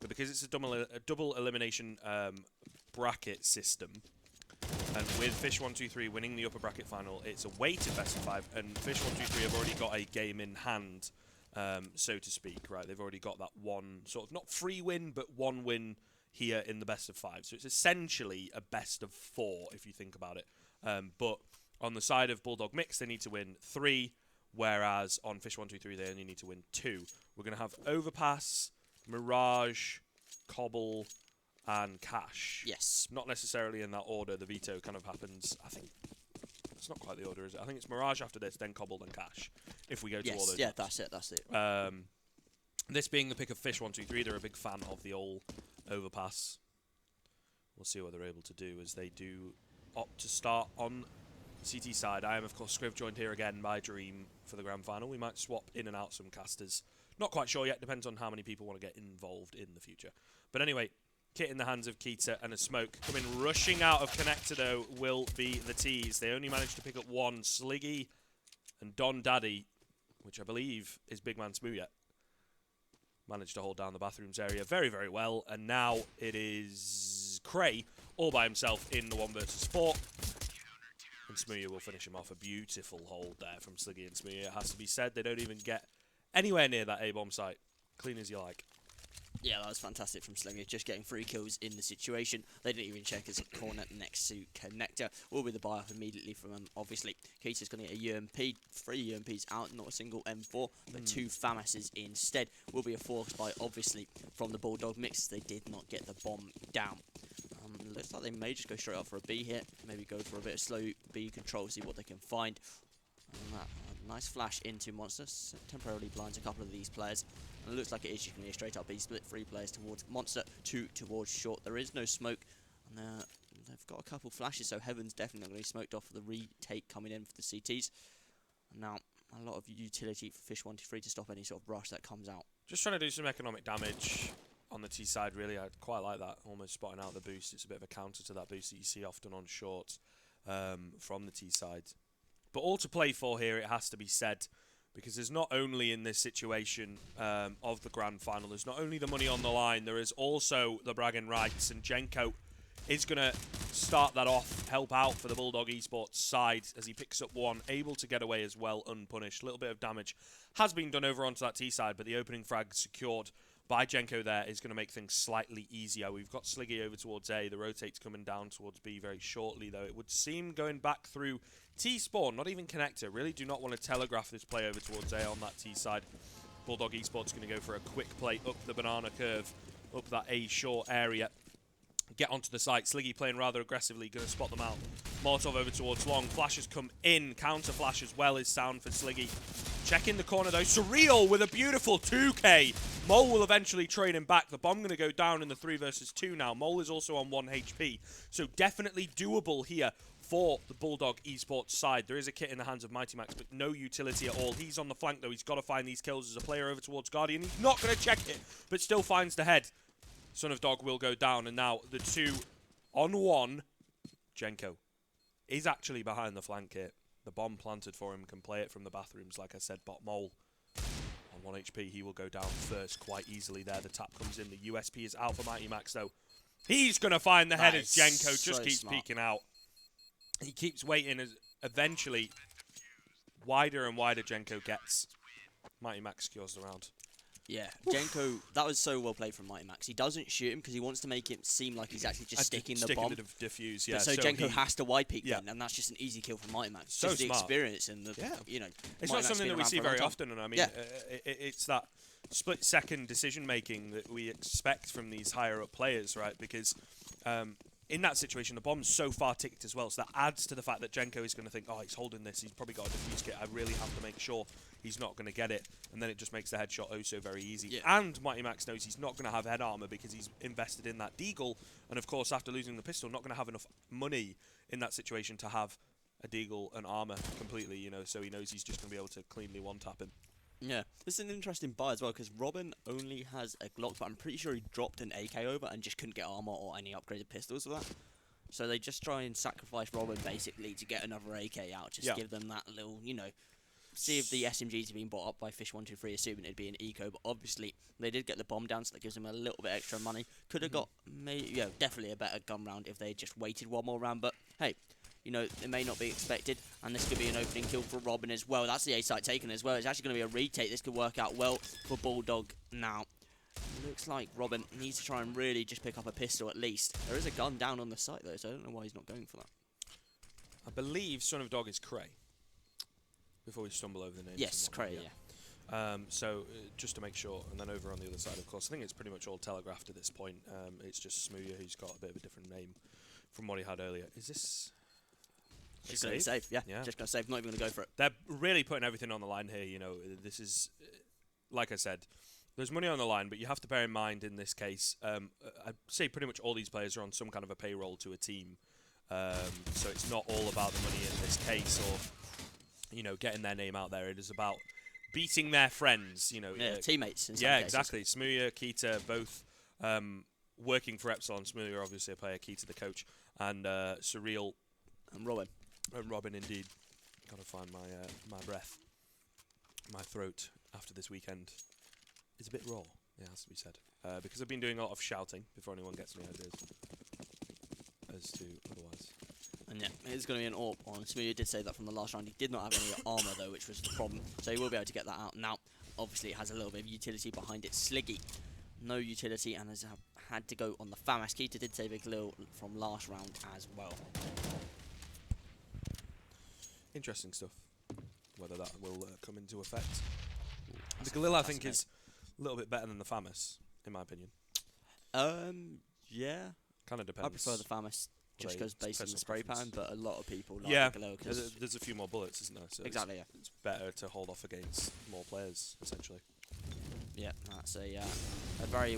but because it's a double elimination bracket system, and with Fish123 winning the upper bracket final, it's a weighted best of 5, and Fish123 have already got a game in hand, so to speak, right? They've already got that one sort of, not free win, but one win here in the best of 5. So it's essentially a best of 4, if you think about it. But on the side of BulldogMix, they need to win 3, whereas on Fish123, they only need to win 2. We're going to have Overpass, Mirage, Cobble, and Cash. Yes. Not necessarily in that order. The veto kind of happens, I think. It's not quite the order, is it? I think it's Mirage after this, then Cobble, then Cash. If we go to all those. Yeah, that's it. That's it. This being the pick of Fish123, they're a big fan of the old Overpass. We'll see what they're able to do as they do opt to start on CT side. I am, of course, Scriv, joined here again by Dream for the grand final. We might swap in and out some casters. Not quite sure yet. Depends on how many people want to get involved in the future. But anyway, kit in the hands of Keita and a smoke. Coming rushing out of connector, though, will be the T's. They only managed to pick up one. Sliggy and Don Daddy, which I believe is Big Man Smooyet, managed to hold down the bathrooms area very, very well. And now it is Cray all by himself in the 1 versus 4. And Smooya will finish him off. A beautiful hold there from Sliggy and Smooya. It has to be said, they don't even get anywhere near that A-bomb site. Clean as you like. Yeah, that was fantastic from Sliggy, just getting 3 kills in the situation. They didn't even check his corner next to connector. Will be the buy-off immediately from him, obviously. Keita's going to get a UMP, 3 UMPs out, not a single M4, but 2 FAMASs instead. Will be a force buy, obviously, from the BulldogMix. They did not get the bomb down. Looks like they may just go straight up for a B here. Maybe go for a bit of slow B control, see what they can find. And that, a nice flash into Monster. Temporarily blinds a couple of these players. And it looks like it is just going to be a straight up B split. 3 players towards Monster, 2 towards Short. There is no smoke. And they've got a couple flashes, so Heaven's definitely going to be smoked off for the retake coming in for the CTs. And now, a lot of utility for Fish123 to stop any sort of rush that comes out. Just trying to do some economic damage on the T side, really. I quite like that, almost spotting out the boost. It's a bit of a counter to that boost that you see often on shorts from the T side. But all to play for here, it has to be said, because there's not only in this situation of the grand final, there's not only the money on the line, there is also the bragging rights, and Jenko is going to start that off, help out for the Bulldog Esports side as he picks up 1, able to get away as well, unpunished. A little bit of damage has been done over onto that T side, but the opening frag secured by Jenko there is going to make things slightly easier. We've got Sliggy over towards A. The rotate's coming down towards B very shortly, though. It would seem going back through T-spawn, not even connector. Really do not want to telegraph this play over towards A on that T side. Bulldog Esports going to go for a quick play up the banana curve, up that A short area. Get onto the site. Sliggy playing rather aggressively, going to spot them out. Molotov over towards Long. Flashes come in. Counter flash as well is sound for Sliggy. Checking the corner though. Surreal with a beautiful 2K. Mole will eventually trade him back. The bomb going to go down in the 3 versus 2 now. Mole is also on 1 HP. So definitely doable here for the Bulldog Esports side. There is a kit in the hands of Mighty Max, but no utility at all. He's on the flank though. He's got to find these kills as a player over towards Guardian. He's not going to check it, but still finds the head. Son of Dog will go down, and now the 2 on 1. Jenko is actually behind the flank here. The bomb planted for him, can play it from the bathrooms, like I said. Bot Mole on 1 HP. He will go down first quite easily there. The tap comes in. The USP is out for Mighty Max, though. He's going to find the head as Jenko just keeps peeking out. He keeps waiting as eventually wider and wider Jenko gets. Mighty Max secures the round. Yeah, Jenko, that was so well played from Mighty Max. He doesn't shoot him because he wants to make it seem like he's actually just sticking the bomb. The diffuse, yeah. So Jenko has to wide peek then, and that's just an easy kill from Mighty Max. So just the smart. experience and the, you know. It's not something that we see very often, and I mean, it's that split-second decision-making that we expect from these higher-up players, right? Because in that situation, the bomb's so far ticked as well, so that adds to the fact that Jenko is going to think, oh, he's holding this, he's probably got a defuse kit, I really have to make sure he's not going to get it, and then it just makes the headshot oh so very easy. Yeah. And Mighty Max knows he's not going to have head armor because he's invested in that deagle, and of course, after losing the pistol, not going to have enough money in that situation to have a deagle and armor completely, you know, so he knows he's just going to be able to cleanly one-tap him. Yeah, this is an interesting buy as well, because Robin only has a Glock, but I'm pretty sure he dropped an AK over and just couldn't get armor or any upgraded pistols with that. So they just try and sacrifice Robin, basically, to get another AK out, just give them that little, you know, see if the SMGs have been bought up by Fish123, assuming it'd be an eco, but obviously they did get the bomb down, so that gives them a little bit extra money. Could have got, definitely a better gun round if they just waited one more round, but hey, you know, it may not be expected, and this could be an opening kill for Robin as well. That's the A site taken as well. It's actually going to be a retake. This could work out well for Bulldog now. Looks like Robin needs to try and really just pick up a pistol at least. There is a gun down on the site though, so I don't know why he's not going for that. I believe Son of Dog is Cray. Before we stumble over the names. Yes, Cray, yeah. So just to make sure, and then over on the other side, of course, I think it's pretty much all telegraphed at this point. It's just Smooya who's got a bit of a different name from what he had earlier. Is this... Just going to save, yeah. Just going to save, not even going to go for it. They're really putting everything on the line here, you know. This is, like I said, there's money on the line, but you have to bear in mind in this case, I'd say pretty much all these players are on some kind of a payroll to a team. So it's not all about the money in this case or, you know, getting their name out there. It is about beating their friends, you know. Yeah, teammates in some yeah, cases. exactly. Smooya, Keita, both working for Epsilon. Smooya, obviously a player, Keita the coach, and Surreal. And Robin. And Robin, indeed. Gotta find my my breath. My throat after this weekend is a bit raw, it has to be said. Because I've been doing a lot of shouting before anyone gets any ideas as to otherwise. And yeah, it's going to be an AWP on. Smooya did say that from the last round. He did not have any armor though, which was the problem. So he will be able to get that out now. Obviously, it has a little bit of utility behind it. Sliggy, no utility, and has had to go on the FAMAS. Keita did save a Glil from last round as well. Interesting stuff. Whether that will come into effect. The Galil, I think, is a little bit better than the FAMAS, in my opinion. Yeah. Kind of depends. I prefer the FAMAS just because based on the spray pan, but a lot of people like the Galil. There's a few more bullets, isn't there? So exactly, it's better to hold off against more players, essentially. Yeah, that's a very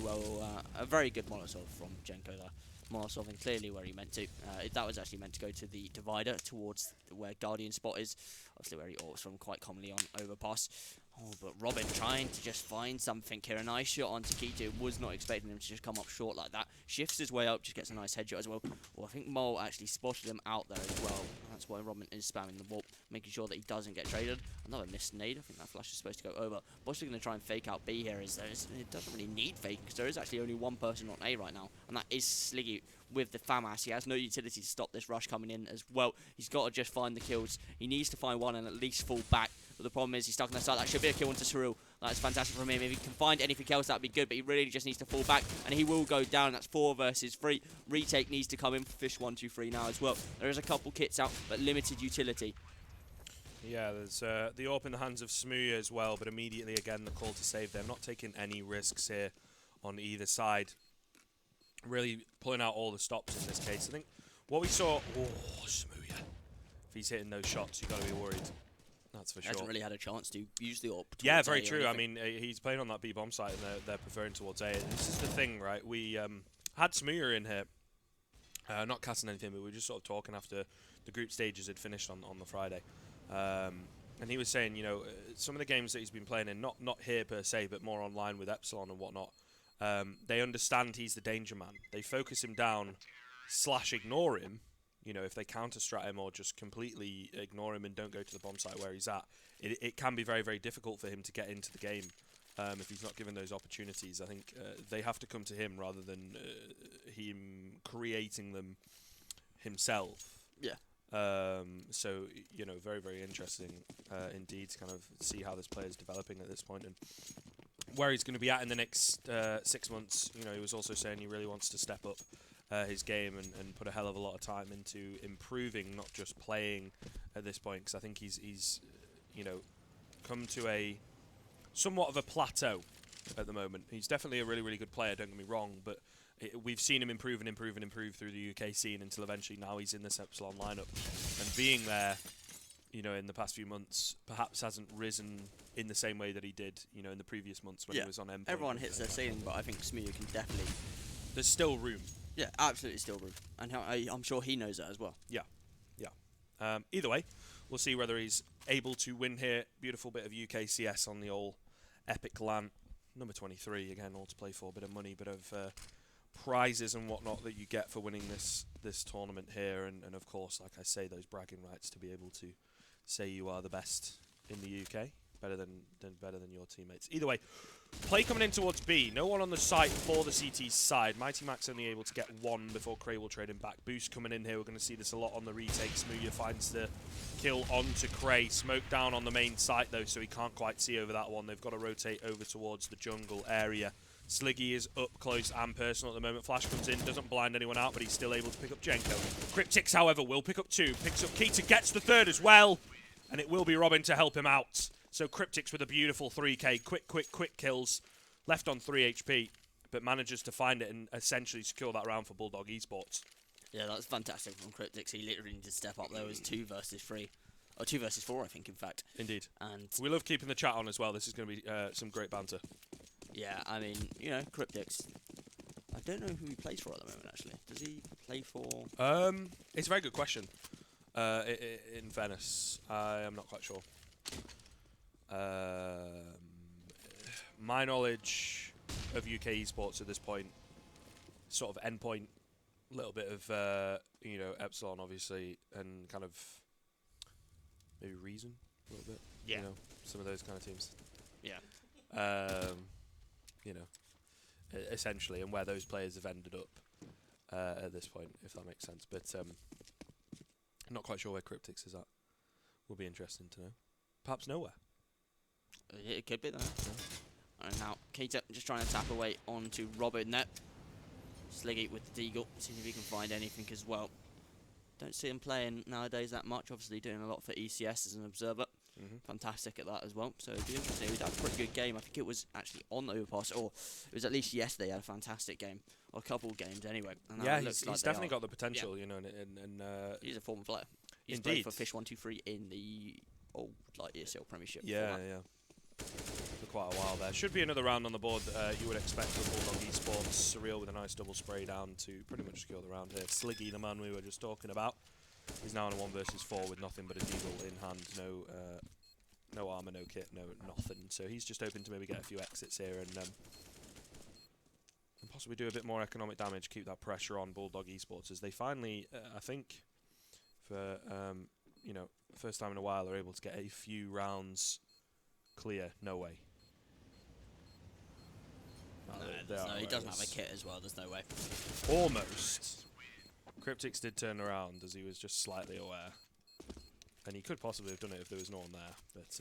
good Molotov from Jenko there. Molotov and clearly where he meant to. That was actually meant to go to the divider towards where Guardian spot is. Obviously where he AWPs from quite commonly on overpass. Oh, but Robin trying to just find something here. A nice shot on Keita. Was not expecting him to just come up short like that. Shifts his way up, just gets a nice headshot as well. Well, I think Mole actually spotted him out there as well. That's why Robin is spamming the wall, making sure that he doesn't get traded. Another missed nade. I think that flash is supposed to go over. Bosch is going to try and fake out B here. It doesn't really need faking because there is actually only one person on A right now, and that is Sliggy with the FAMAS. He has no utility to stop this rush coming in as well. He's got to just find the kills. He needs to find one and at least fall back. But the problem is he's stuck on the side. That should be a kill into Surreal. That's fantastic from him. If he can find anything else, that'd be good. But he really just needs to fall back, and he will go down. That's 4 versus 3. Retake needs to come in for Fish123 now as well. There is a couple kits out, but limited utility. Yeah, there's the AWP in the hands of Smooya as well, but immediately again the call to save them. Not taking any risks here on either side. Really pulling out all the stops in this case. I think what we saw... Oh, Smooya. If he's hitting those shots, you've got to be worried. That's for sure. Hasn't really had a chance to use the AWP. Yeah, very true. I mean, he's playing on that B bomb site, and they're preferring towards A. This is the thing, right? We had Smooya in here, not casting anything, but we were just sort of talking after the group stages had finished on the Friday. And he was saying, you know, some of the games that he's been playing in, not here per se, but more online with Epsilon and whatnot, they understand he's the danger man. They focus him down / ignore him. You know, if they counter-strat him or just completely ignore him and don't go to the bomb site where he's at, it can be very, very difficult for him to get into the game if he's not given those opportunities. I think they have to come to him rather than him creating them himself. Yeah. So, you know, very, very interesting indeed to kind of see how this player is developing at this point and where he's going to be at in the next 6 months. You know, he was also saying he really wants to step up his game and put a hell of a lot of time into improving, not just playing at this point, because I think he's you know, come to a somewhat of a plateau at the moment. He's definitely a really, really good player, don't get me wrong, but we've seen him improve and improve and improve through the UK scene until eventually now he's in this Epsilon lineup. And being there, you know, in the past few months, perhaps hasn't risen in the same way that he did, you know, in the previous months when he was on M. Everyone hits their ceiling, but I think Smooya can definitely... There's still room. Yeah, absolutely still room. And I'm sure he knows that as well. Yeah, yeah. Either way, we'll see whether he's able to win here. Beautiful bit of UKCS on the old Epic LAN. Number 23, again, all to play for. A bit of money, bit of prizes and whatnot that you get for winning this tournament here. And of course, like I say, those bragging rights to be able to say you are the best in the UK. Better than your teammates. Either way, play coming in towards B. No one on the site for the CT side. Mighty Max only able to get one before Cray will trade him back. Boost coming in here. We're going to see this a lot on the retake. Smooya finds the kill onto Cray. Smoke down on the main site though, so he can't quite see over that one. They've got to rotate over towards the jungle area. Sliggy is up close and personal at the moment. Flash comes in, doesn't blind anyone out, but he's still able to pick up Jenko. Cryptix, however, will pick up 2. Picks up Keita, gets the 3rd as well. And it will be Robin to help him out. So Cryptix with a beautiful 3k. Quick kills. Left on 3 HP, but manages to find it and essentially secure that round for Bulldog Esports. Yeah, that's fantastic from Cryptix. He literally needed to step up there. It was 2 versus 3. Or 2 versus 4, I think, in fact. Indeed. And we love keeping the chat on as well. This is going to be some great banter. Yeah, I mean, you know, Cryptix. I don't know who he plays for at the moment, actually. Does he play for... It's a very good question. In fairness, I am not quite sure. My knowledge of UK esports at this point, sort of endpoint, a little bit of you know, Epsilon obviously, and kind of maybe Reason a little bit. Yeah. You know, some of those kind of teams. Yeah. You know, essentially, and where those players have ended up at this point, if that makes sense. But not quite sure where Cryptix is at. Will be interesting to know. Perhaps nowhere. It could be though. Yeah. And now Keita just trying to tap away onto Robin there. Sliggy with the Deagle, seeing if he can find anything as well. Don't see him playing nowadays that much. Obviously doing a lot for ECS as an observer. Fantastic at that as well. So it'd be interesting. He had a pretty good game. I think it was actually on Overpass, or it was at least yesterday. He had a fantastic game, or a couple of games anyway. And yeah, he's definitely got the potential, you know, and he's a former player. He's indeed. played for Fish123 in the old ESL Premiership. Yeah, yeah. For quite a while there. Should be another round on the board you would expect for Bulldog Esports. Surreal with a nice double spray down to pretty much secure the round here. Sliggy, the man we were just talking about, is now in a 1 versus 4 with nothing but a deagle in hand. No armor, no kit, no nothing. So he's just hoping to maybe get a few exits here and possibly do a bit more economic damage, keep that pressure on Bulldog Esports as they finally, I think, for you know, first time in a while, are able to get a few rounds clear. No way. No, he doesn't have a kit as well. There's no way. Almost. Cryptix did turn around as he was just slightly aware. And he could possibly have done it if there was no one there. But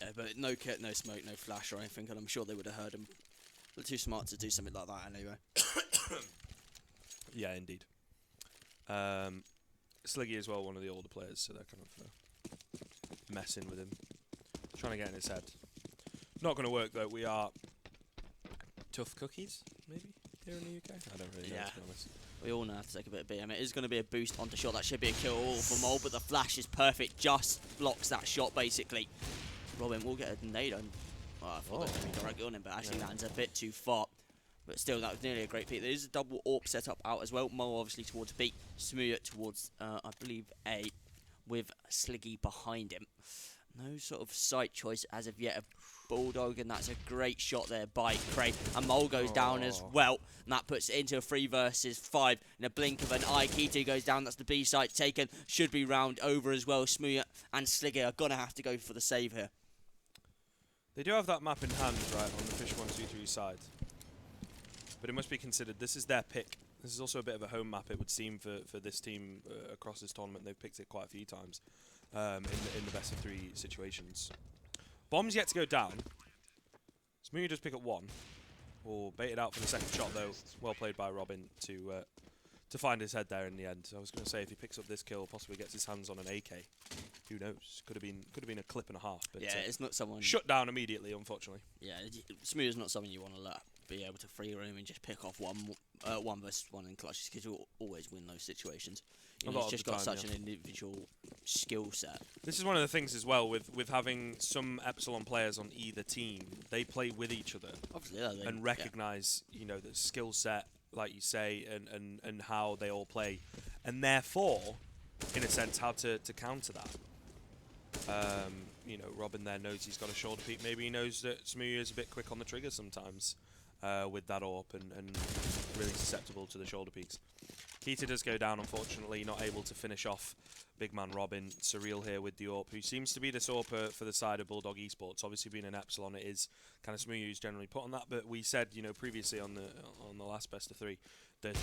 yeah, but no kit, no smoke, no flash or anything, and I'm sure they would have heard him. They're too smart to do something like that anyway. yeah, indeed. Sliggy as well, one of the older players, so they're kind of messing with him. Trying to get in his head. Not going to work though. We are tough cookies, maybe, here in the UK? I don't really know, to be honest. We all know how to take a bit of BM. It is going to be a boost onto shot. That should be a kill all for Mole, but the flash is perfect. Just blocks that shot, basically. Robin will get a nade on. Well, I thought that was going to be directly on him, but actually lands a bit too far. But still, that was nearly a great pick. There is a double AWP set up out as well. Mole obviously towards B. Smooya towards, I believe, A, with Sliggy behind him. No sort of site choice as of yet of Bulldog, and that's a great shot there by Cray. And Mole goes down as well, and that puts it into a 3 versus 5 in a blink of an eye. Keita goes down, that's the B site taken. Should be round over as well. Smooya and Sliggy are going to have to go for the save here. They do have that map in hand, right, on the Fish123 side. But it must be considered, this is their pick. This is also a bit of a home map, it would seem, for this team across this tournament. They've picked it quite a few times in the best of 3 situations. Bomb's yet to go down. Smooya does pick up 1. Or baited out for the second shot, though. Well played by Robin to find his head there in the end. I was going to say, if he picks up this kill, possibly gets his hands on an AK. Who knows? Could have been a clip and a half. But yeah, it's not someone... Shut down immediately, unfortunately. Yeah, Smooya's not someone you want to let be able to free roam and just pick off 1 versus 1 in clutches, because you'll always win those situations. You know, he's just got such an individual skill set. This is one of the things as well with having some Epsilon players on either team. They play with each other. Obviously, and recognise, you know, the skill set, like you say, and how they all play, and therefore, in a sense, how to counter that. You know, Robin there knows he's got a shoulder peek. Maybe he knows that Smooya is a bit quick on the trigger sometimes with that AWP and really susceptible to the shoulder peeks. Keita does go down, unfortunately, not able to finish off big man Robin. Surreal here with the AWP, who seems to be the AWP for the side of Bulldog Esports. Obviously, being an Epsilon, it is kind of Smooth who's generally put on that. But we said, you know, previously on the last best of 3 that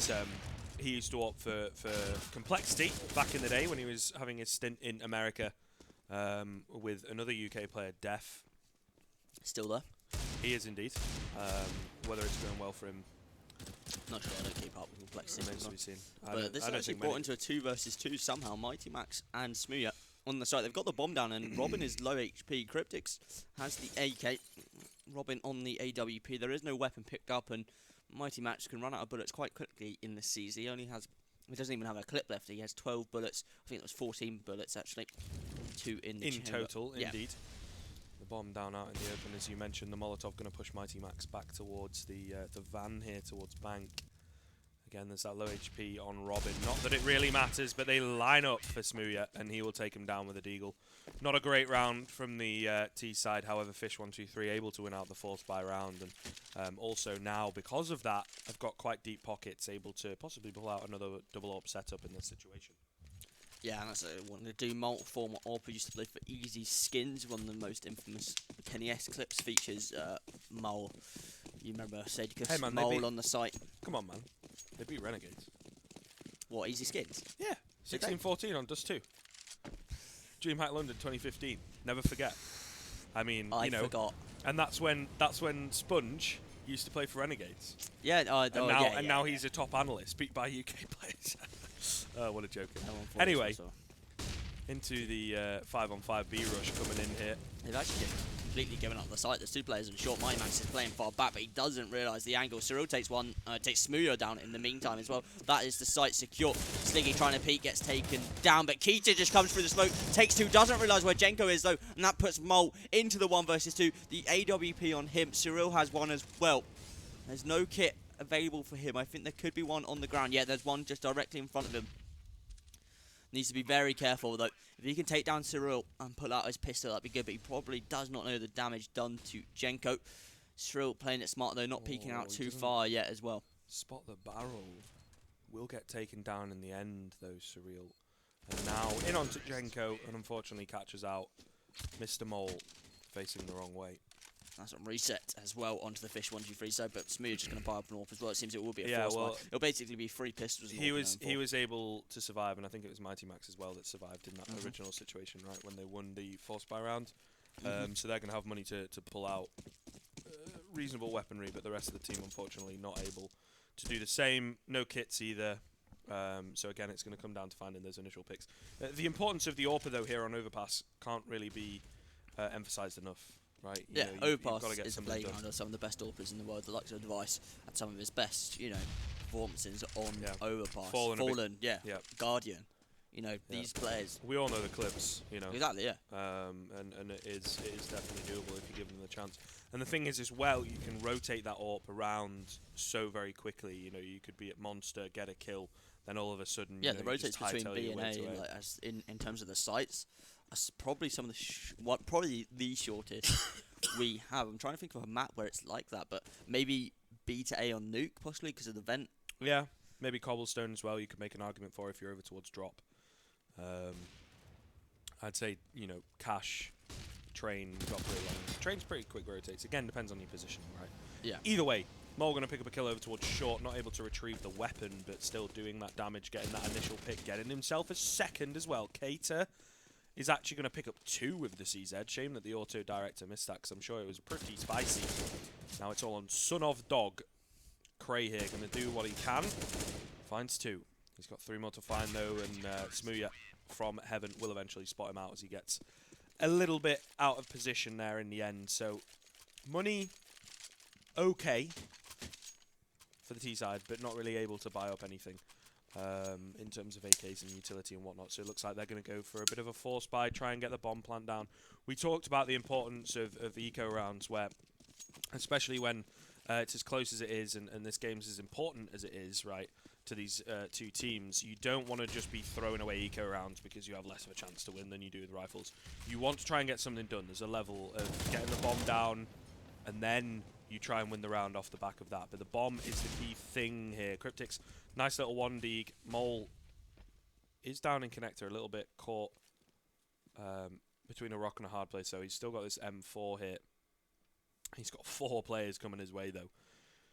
he used to opt for complexity back in the day when he was having his stint in America with another UK player, Def. Still there? He is indeed. Whether it's going well for him, not sure. I don't keep up with complexity. remains to be seen. But this is actually brought into a 2 versus 2 somehow. Mighty Max and Smooya on the side. They've got the bomb down, and Robin is low HP. Cryptix has the AK. Robin on the AWP. There is no weapon picked up, and Mighty Max can run out of bullets quite quickly in this season. He doesn't even have a clip left. He has 12 bullets. I think it was 14 bullets actually. 2 in the chamber. Total, yeah. Indeed. The bomb down out in the open, as you mentioned. The Molotov going to push Mighty Max back towards the van here, towards Bank. Again, there's that low HP on Robin. Not that it really matters, but they line up for Smooya, and he will take him down with a deagle. Not a great round from the T side. However, Fish123 able to win out the 4th by round, and also now because of that, I've got quite deep pockets, able to possibly pull out another double AWP setup in this situation. Yeah, and that's what I wanted to do. Multi-form AWP used to play for Easy Skins. One of the most infamous Kenny S clips features Mole. You remember Sadicus Mole on the site? Come on, man. They beat Renegades. What, Easy Skins? Yeah, 16-14 on Dust 2. DreamHack London 2015. Never forget. I mean, I forgot. And that's when Sponge used to play for Renegades. Yeah, and now he's a top analyst, beat by UK players. Oh, what a joke. Anyway, into the 5-on-5 B rush coming in here. They've actually completely given up the site. There's 2 players in short. Mighty Max is playing far back, but he doesn't realise the angle. Cyril takes Smooya down in the meantime as well. That is the site secure. Sliggy trying to peek, gets taken down, but Keita just comes through the smoke, takes 2, doesn't realise where Jenko is though, and that puts Mole into the 1 versus 2. The AWP on him. Cyril has 1 as well. There's no kit available for him. I think there could be 1 on the ground. Yeah, there's 1 just directly in front of him. Needs to be very careful though. If he can take down Cyril and pull out his pistol, that'd be good, but he probably does not know the damage done to Jenko. Cyril playing it smart though, not peeking out too far yet as well. Spot the barrel. Will get taken down in the end though, Cyril. And now in onto Jenko, and unfortunately catches out Mr. Mole facing the wrong way. That's a reset as well onto the Fish123 side, but Smooth just going to buy up North as well. It seems it will be a force buy. It'll basically be 3 pistols. He was able to survive, and I think it was Mighty Max as well that survived in that original situation, right, when they won the force buy round. So they're going to have money to pull out reasonable weaponry, but the rest of the team unfortunately not able to do the same. No kits either. So again, it's going to come down to finding those initial picks. The importance of the AWP though here on Overpass can't really be emphasised enough. Right, Overpass is a playground of some of the best AWPers in the world. The likes of Device had some of his best, performances on Overpass. Fallen, Guardian. These players. We all know the clips, Exactly, yeah. And it is definitely doable if you give them the chance. And the thing is, as well, you can rotate that AWP around so very quickly. You could be at Monster, get a kill, then all of a sudden, the rotates between B and A, in terms of the sites. That's probably some of the probably the shortest we have. I'm trying to think of a map where it's like that, but maybe B to A on Nuke, possibly because of the vent. Yeah, maybe Cobblestone as well. You could make an argument for if you're over towards Drop. I'd say Cash, Train, Drop pretty long. Train's pretty quick rotates. Again, depends on your position, right? Yeah. Either way, Mole going to pick up a kill over towards Short, not able to retrieve the weapon, but still doing that damage, getting that initial pick, getting himself a second as well. Keita is actually going to pick up 2 with the CZ. Shame that the auto director missed that, because I'm sure it was pretty spicy. Now it's all on Son of Dog. Cray here going to do what he can. Finds 2. He's got 3 more to find though, and Smooya from Heaven will eventually spot him out as he gets a little bit out of position there in the end. So money okay for the T side, but not really able to buy up anything. In terms of AKs and utility and whatnot, so it looks like they're going to go for a bit of a force buy, try and get the bomb plant down. We talked about the importance of the eco rounds, where, especially when it's as close as it is, and this game's as important as it is, right, to these 2 teams, you don't want to just be throwing away eco rounds because you have less of a chance to win than you do with rifles. You want to try and get something done. There's a level of getting the bomb down, and then you try and win the round off the back of that. But the bomb is the key thing here. Cryptic's nice little 1D. Mole is down in connector a little bit, caught between a rock and a hard place. So he's still got this M4 hit. He's got 4 players coming his way, though.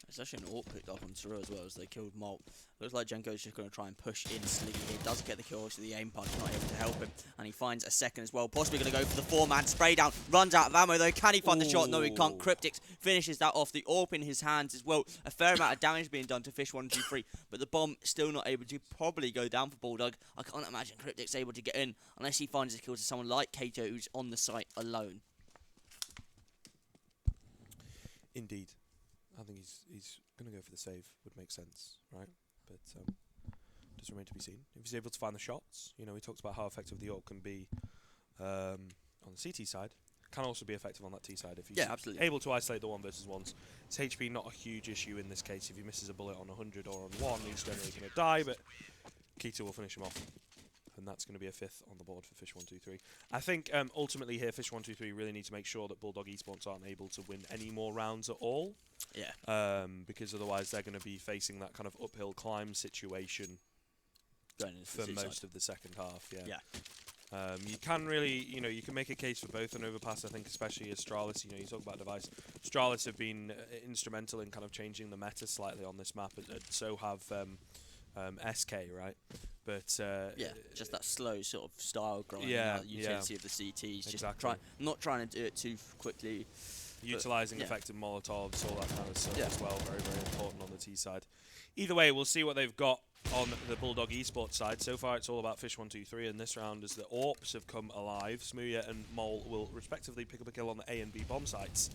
It's actually an AWP picked up on Saru as well as they killed Molt. Looks like Jenko's just going to try and push in Sliggy here. Does get the kill, so the aim punch not able to help him. And he finds a second as well. Possibly going to go for the 4-man spray down. Runs out of ammo though. Can he find the shot? No, he can't. Cryptix finishes that off. The AWP in his hands as well. A fair amount of damage being done to Fish123. But the bomb still not able to probably go down for Bulldog. I can't imagine Cryptix able to get in unless he finds his kills to someone like Kato who's on the site alone. Indeed. I think he's going to go for the save. Would make sense, right? But does remain to be seen. If he's able to find the shots, you know, he talks about how effective the AWP can be on the CT side. Can also be effective on that T side if he's absolutely able to isolate the 1v1s. His HP not a huge issue in this case. If he misses a bullet on 100 or on 1, he's generally going to die, but Keita will finish him off. And that's going to be a 5th on the board for Fish123. I think ultimately here, Fish123 really need to make sure that Bulldog Esports aren't able to win any more rounds at all. Yeah. Because otherwise they're going to be facing that kind of uphill climb situation for most of the second half. Yeah. You can really, you know, you can make a case for both an overpass, I think, especially as Astralis. You know, you talk about Device. Astralis have been instrumental in kind of changing the meta slightly on this map, and so have SK, right? But yeah, just that slow sort of style grinding out utility of the CTs. Exactly. Just not trying to do it too quickly. Utilising effective Molotovs, all that kind of stuff as well. Very, very important on the T side. Either way, we'll see what they've got on the Bulldog Esports side. So far, it's all about Fish123 in this round as the AWPs have come alive. Smooya and Mole will respectively pick up a kill on the A and B bomb sites.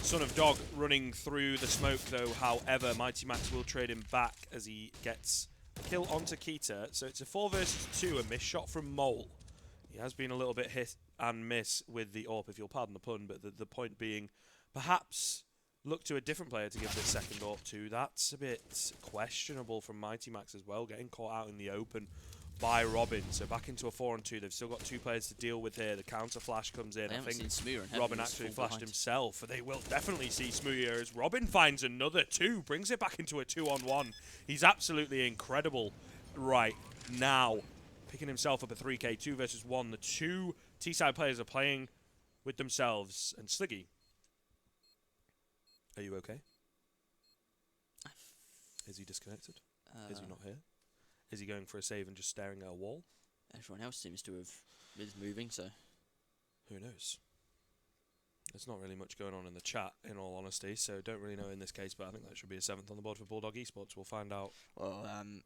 Son of Dog running through the smoke, though. However, Mighty Max will trade him back as he gets a kill onto Keita. So it's a 4 versus 2, a miss shot from Mole. He has been a little bit hit and miss with the AWP, if you'll pardon the pun, but the point being, perhaps look to a different player to give this second AWP to. That's a bit questionable from Mighty Max as well, getting caught out in the open by Robin. So back into a 4-on-2. They've still got 2 players to deal with here. The counter flash comes in. I think Robin actually flashed himself. They will definitely see Smooya as Robin finds another 2, brings it back into a 2-on-1. He's absolutely incredible right now. Picking himself up a 3K, 2 versus 1. The 2 T-side players are playing with themselves. And Sliggy, are you okay? Is he disconnected? Is he not here? Is he going for a save and just staring at a wall? Everyone else seems to have is moving, so who knows? There's not really much going on in the chat, in all honesty, so don't really know in this case, but I think that should be a 7th on the board for Bulldog Esports. We'll find out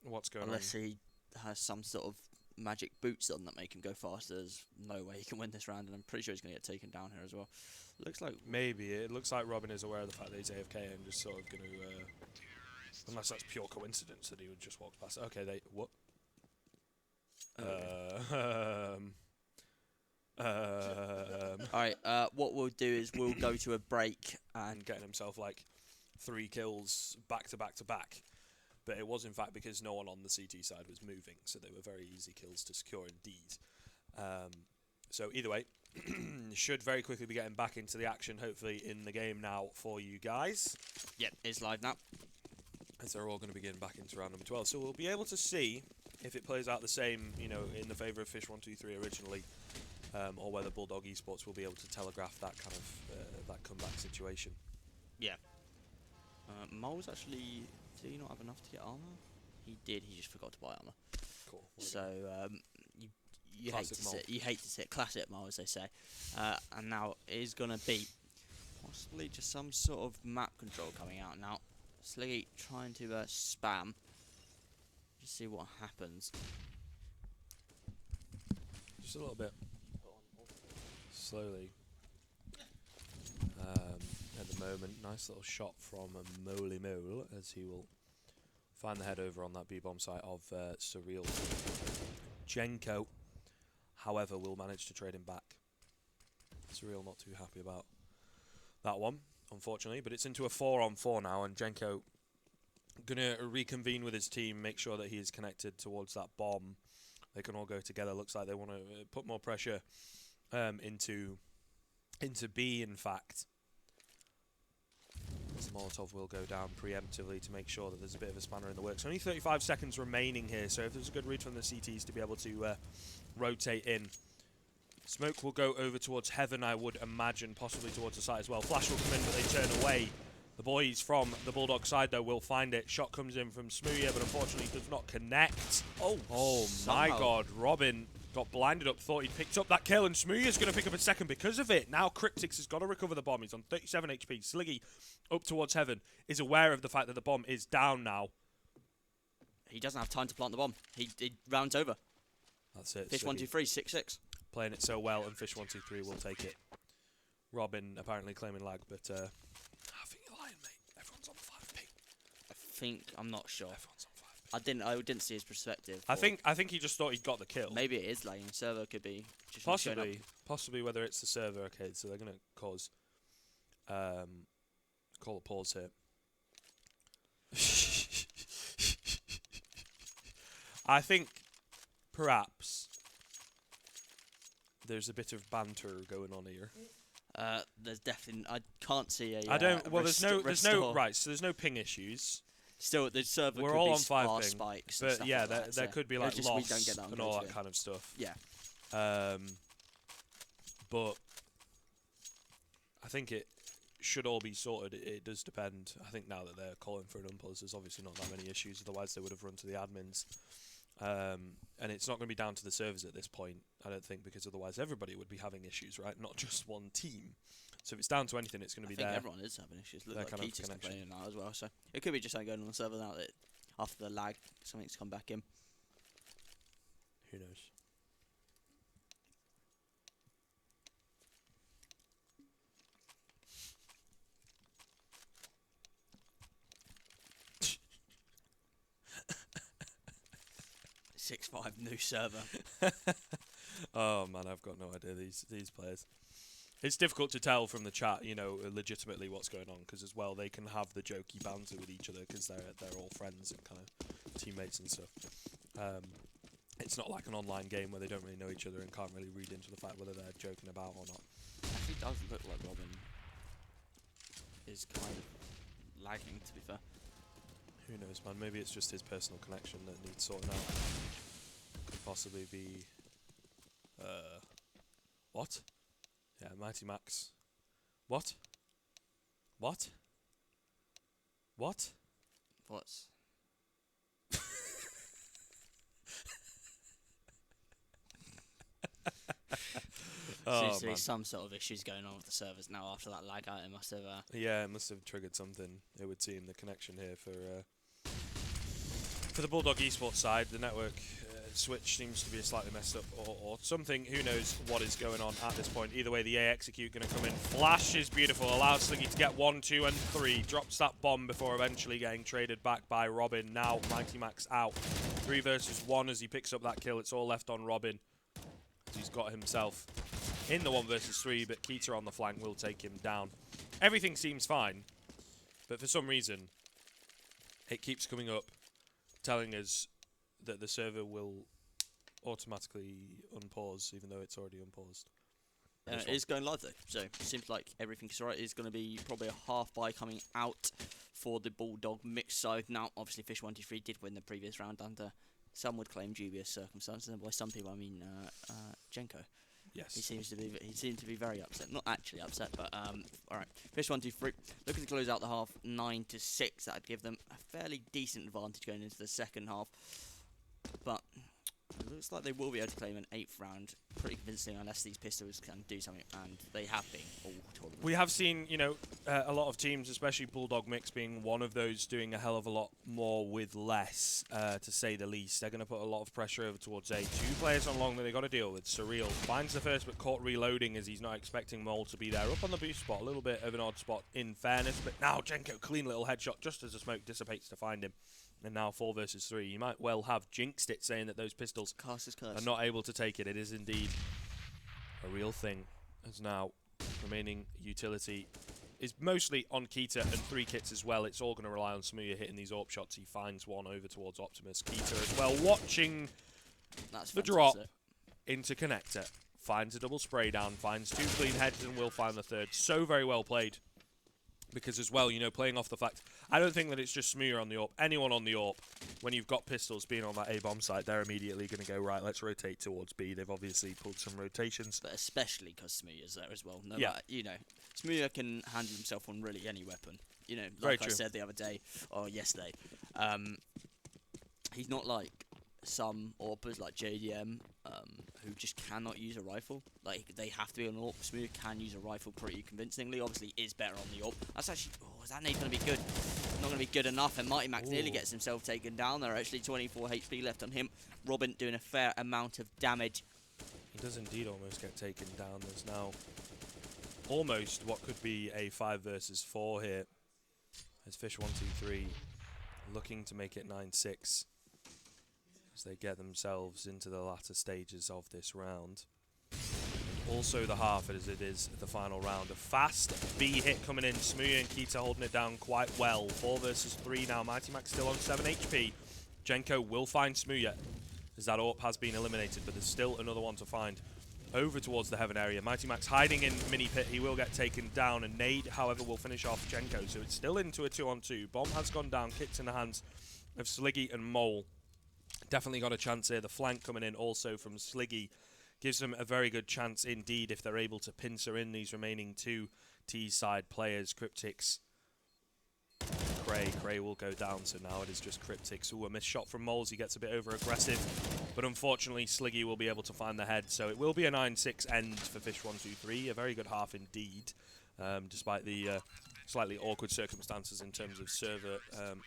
what's going on. Unless he has some sort of magic boots on that make him go faster, there's no way he can win this round, and I'm pretty sure he's going to get taken down here as well. Looks like maybe. It looks like Robin is aware of the fact that he's AFK and just sort of going to... unless that's pure coincidence that he would just walk past. Okay, what? Alright, what we'll do is we'll go to a break and getting himself like 3 kills back to back to back. But it was in fact because no one on the CT side was moving, so they were very easy kills to secure indeed. So either way, should very quickly be getting back into the action, hopefully in the game now for you guys. Yep, it's live now. As they're all going to begin back into round number 12. So we'll be able to see if it plays out the same, you know, in the favour of Fish123 originally, or whether Bulldog Esports will be able to telegraph that kind of that comeback situation. Yeah. Mole's actually... Did he not have enough to get armor? He did. He just forgot to buy armor. Cool. So you hate to see it. Classic Mole, as they say. And now it is gonna be possibly just some sort of map control coming out now. Sliggy trying to spam. Just see what happens. Just a little bit. Slowly. At the moment, nice little shot from Moly Mole as he will find the head over on that B-bomb site of Surreal. Jenko, however, will manage to trade him back. Surreal not too happy about that one, unfortunately, but it's into a 4-on-4 now, and Jenko gonna reconvene with his team, make sure that he is connected towards that bomb. They can all go together. Looks like they want to put more pressure into B, in fact. As the Molotov will go down preemptively to make sure that there's a bit of a spanner in the works. Only 35 seconds remaining here, so if there's a good read from the CTs to be able to rotate in. Smoke will go over towards Heaven, I would imagine, possibly towards the site as well. Flash will come in, but they turn away. The boys from the Bulldog side, though, will find it. Shot comes in from Smooya, but unfortunately does not connect. Oh my God. Robin got blinded up, thought he'd picked up that kill, and Smooya's going to pick up a second because of it. Now Cryptix has got to recover the bomb. He's on 37 HP. Sliggy up towards Heaven is aware of the fact that the bomb is down now. He doesn't have time to plant the bomb. He rounds over. That's it. Fish123, 6-6. Playing it so well, and Fish123 will take it. Robin apparently claiming lag, but I think you're lying, mate. Everyone's on 5p. I'm not sure. Everyone's on 5p. I didn't see his perspective. I think he just thought he'd got the kill. Maybe it is lagging. Server could be just Possibly whether it's the server. Okay, so they're gonna cause call a pause here. I think perhaps there's a bit of banter going on here. There's definitely. I can't see a. I don't. Well, there's no. Right. So there's no ping issues. Still, the server. We're could all be on 5 ping, spikes. but and yeah, stuff like there could be like just, we loss don't get that and all that kind of stuff. Yeah. But I think it should all be sorted. It does depend. I think now that they're calling for an unpause, there's obviously not that many issues. Otherwise, they would have run to the admins. And it's not going to be down to the servers at this point, I don't think, because otherwise everybody would be having issues, right? Not just one team. So if it's down to anything, it's going to be there. I think everyone is having issues. Look like Keita's complaining now as well. So it could be just something going on the server now that after the lag, something's come back in. Who knows? .6.5 new server. Oh man, I've got no idea these players. It's difficult to tell from the chat, you know, legitimately what's going on, because as well they can have the jokey banter with each other because they're all friends and kind of teammates and stuff. It's not like an online game where they don't really know each other and can't really read into the fact whether they're joking about or not. Actually, does look like Robin is kind of lagging, to be fair. Who knows, man? Maybe it's just his personal connection that needs sorting out. Could possibly be... What? Yeah, Mighty Max. What? What? What? What's... Seems to be some sort of issues going on with the servers now after that lag item must have... Yeah, it must have triggered something, it would seem, the connection here for the Bulldog esports side. The network switch seems to be slightly messed up or something. Who knows what is going on at this point. Either way, the A execute going to come in. Flash is beautiful, allows Sliggy to get 1, 2, and 3. Drops that bomb before eventually getting traded back by Robin. Now Mighty Max out. 3 versus 1 as he picks up that kill. It's all left on Robin. He's got himself in the 1 versus 3, but Keita on the flank will take him down. Everything seems fine, but for some reason, it keeps coming up, telling us that the server will automatically unpause, even though it's already unpaused. It is going live though, so it seems like everything's right. It's going to be probably a half buy coming out for the BulldogMix side. Now, obviously, Fish123 did win the previous round under, some would claim, dubious circumstances, and by some people I mean Jenko. Yes. He seemed to be very upset. Not actually upset, but alright. Fish123 looking to close out the half 9-6. That'd give them a fairly decent advantage going into the second half. But it looks like they will be able to claim an 8th round pretty convincingly, unless these pistols can do something, and they have been all tournament. We have seen, you know, a lot of teams, especially BulldogMix being one of those, doing a hell of a lot more with less, to say the least. They're going to put a lot of pressure over towards A. 2 players on long that they've got to deal with. Surreal finds the first, but caught reloading as he's not expecting Mole to be there. Up on the boost spot, a little bit of an odd spot in fairness, but now Jenko, clean little headshot just as the smoke dissipates to find him. And now 4 versus 3. You might well have jinxed it, saying that those pistols are not able to take it. It is indeed a real thing. As now remaining utility is mostly on Keita and 3 kits as well. It's all going to rely on Smooya hitting these AWP shots. He finds one over towards Optimus. Keita as well, watching the drop into connector. Finds a double spray down, finds 2 clean heads and will find the 3rd. So very well played Because as well, you know, playing off the fact, I don't think that it's just Smooya on the AWP. Anyone on the AWP, when you've got pistols being on that A-bomb site, they're immediately going to go, right, let's rotate towards B. They've obviously pulled some rotations. But especially because Smooya's there as well. No Yeah. matter, you know, Smooya can handle himself on really any weapon. You know, Very like I true. said the other day, or yesterday, he's not like some AWPers like JDM, who just cannot use a rifle. Like, they have to be on AWP. Smooya can use a rifle pretty convincingly. Obviously, is better on the AWP. That's actually... Oh, is that nade going to be good? Not going to be good enough, and Mighty Max nearly gets himself taken down there. Actually, 24 HP left on him. Robin doing a fair amount of damage. He does indeed almost get taken down. There's now almost what could be a 5 versus 4 here. As Fish123 looking to make it 9-6 as they get themselves into the latter stages of this round. Also the half as it is the final round. A fast B hit coming in. Smooya and Keita holding it down quite well. 4 versus 3 now. Mighty Max still on 7 HP. Jenko will find Smooya as that AWP has been eliminated, but there's still another one to find over towards the Heaven area. Mighty Max hiding in mini pit. He will get taken down, and nade, however, will finish off Jenko. So it's still into a 2-on-2. Bomb has gone down. Kicks in the hands of Sliggy and Mole. Definitely got a chance here. The flank coming in also from Sliggy gives them a very good chance indeed if they're able to pincer in these remaining 2 T-side players. Cryptics, Cray will go down, so now it is just Cryptics. Ooh, a missed shot from Moles. He gets a bit over-aggressive, but unfortunately Sliggy will be able to find the head, so it will be a 9-6 end for Fish123. A very good half indeed, despite the slightly awkward circumstances in terms of server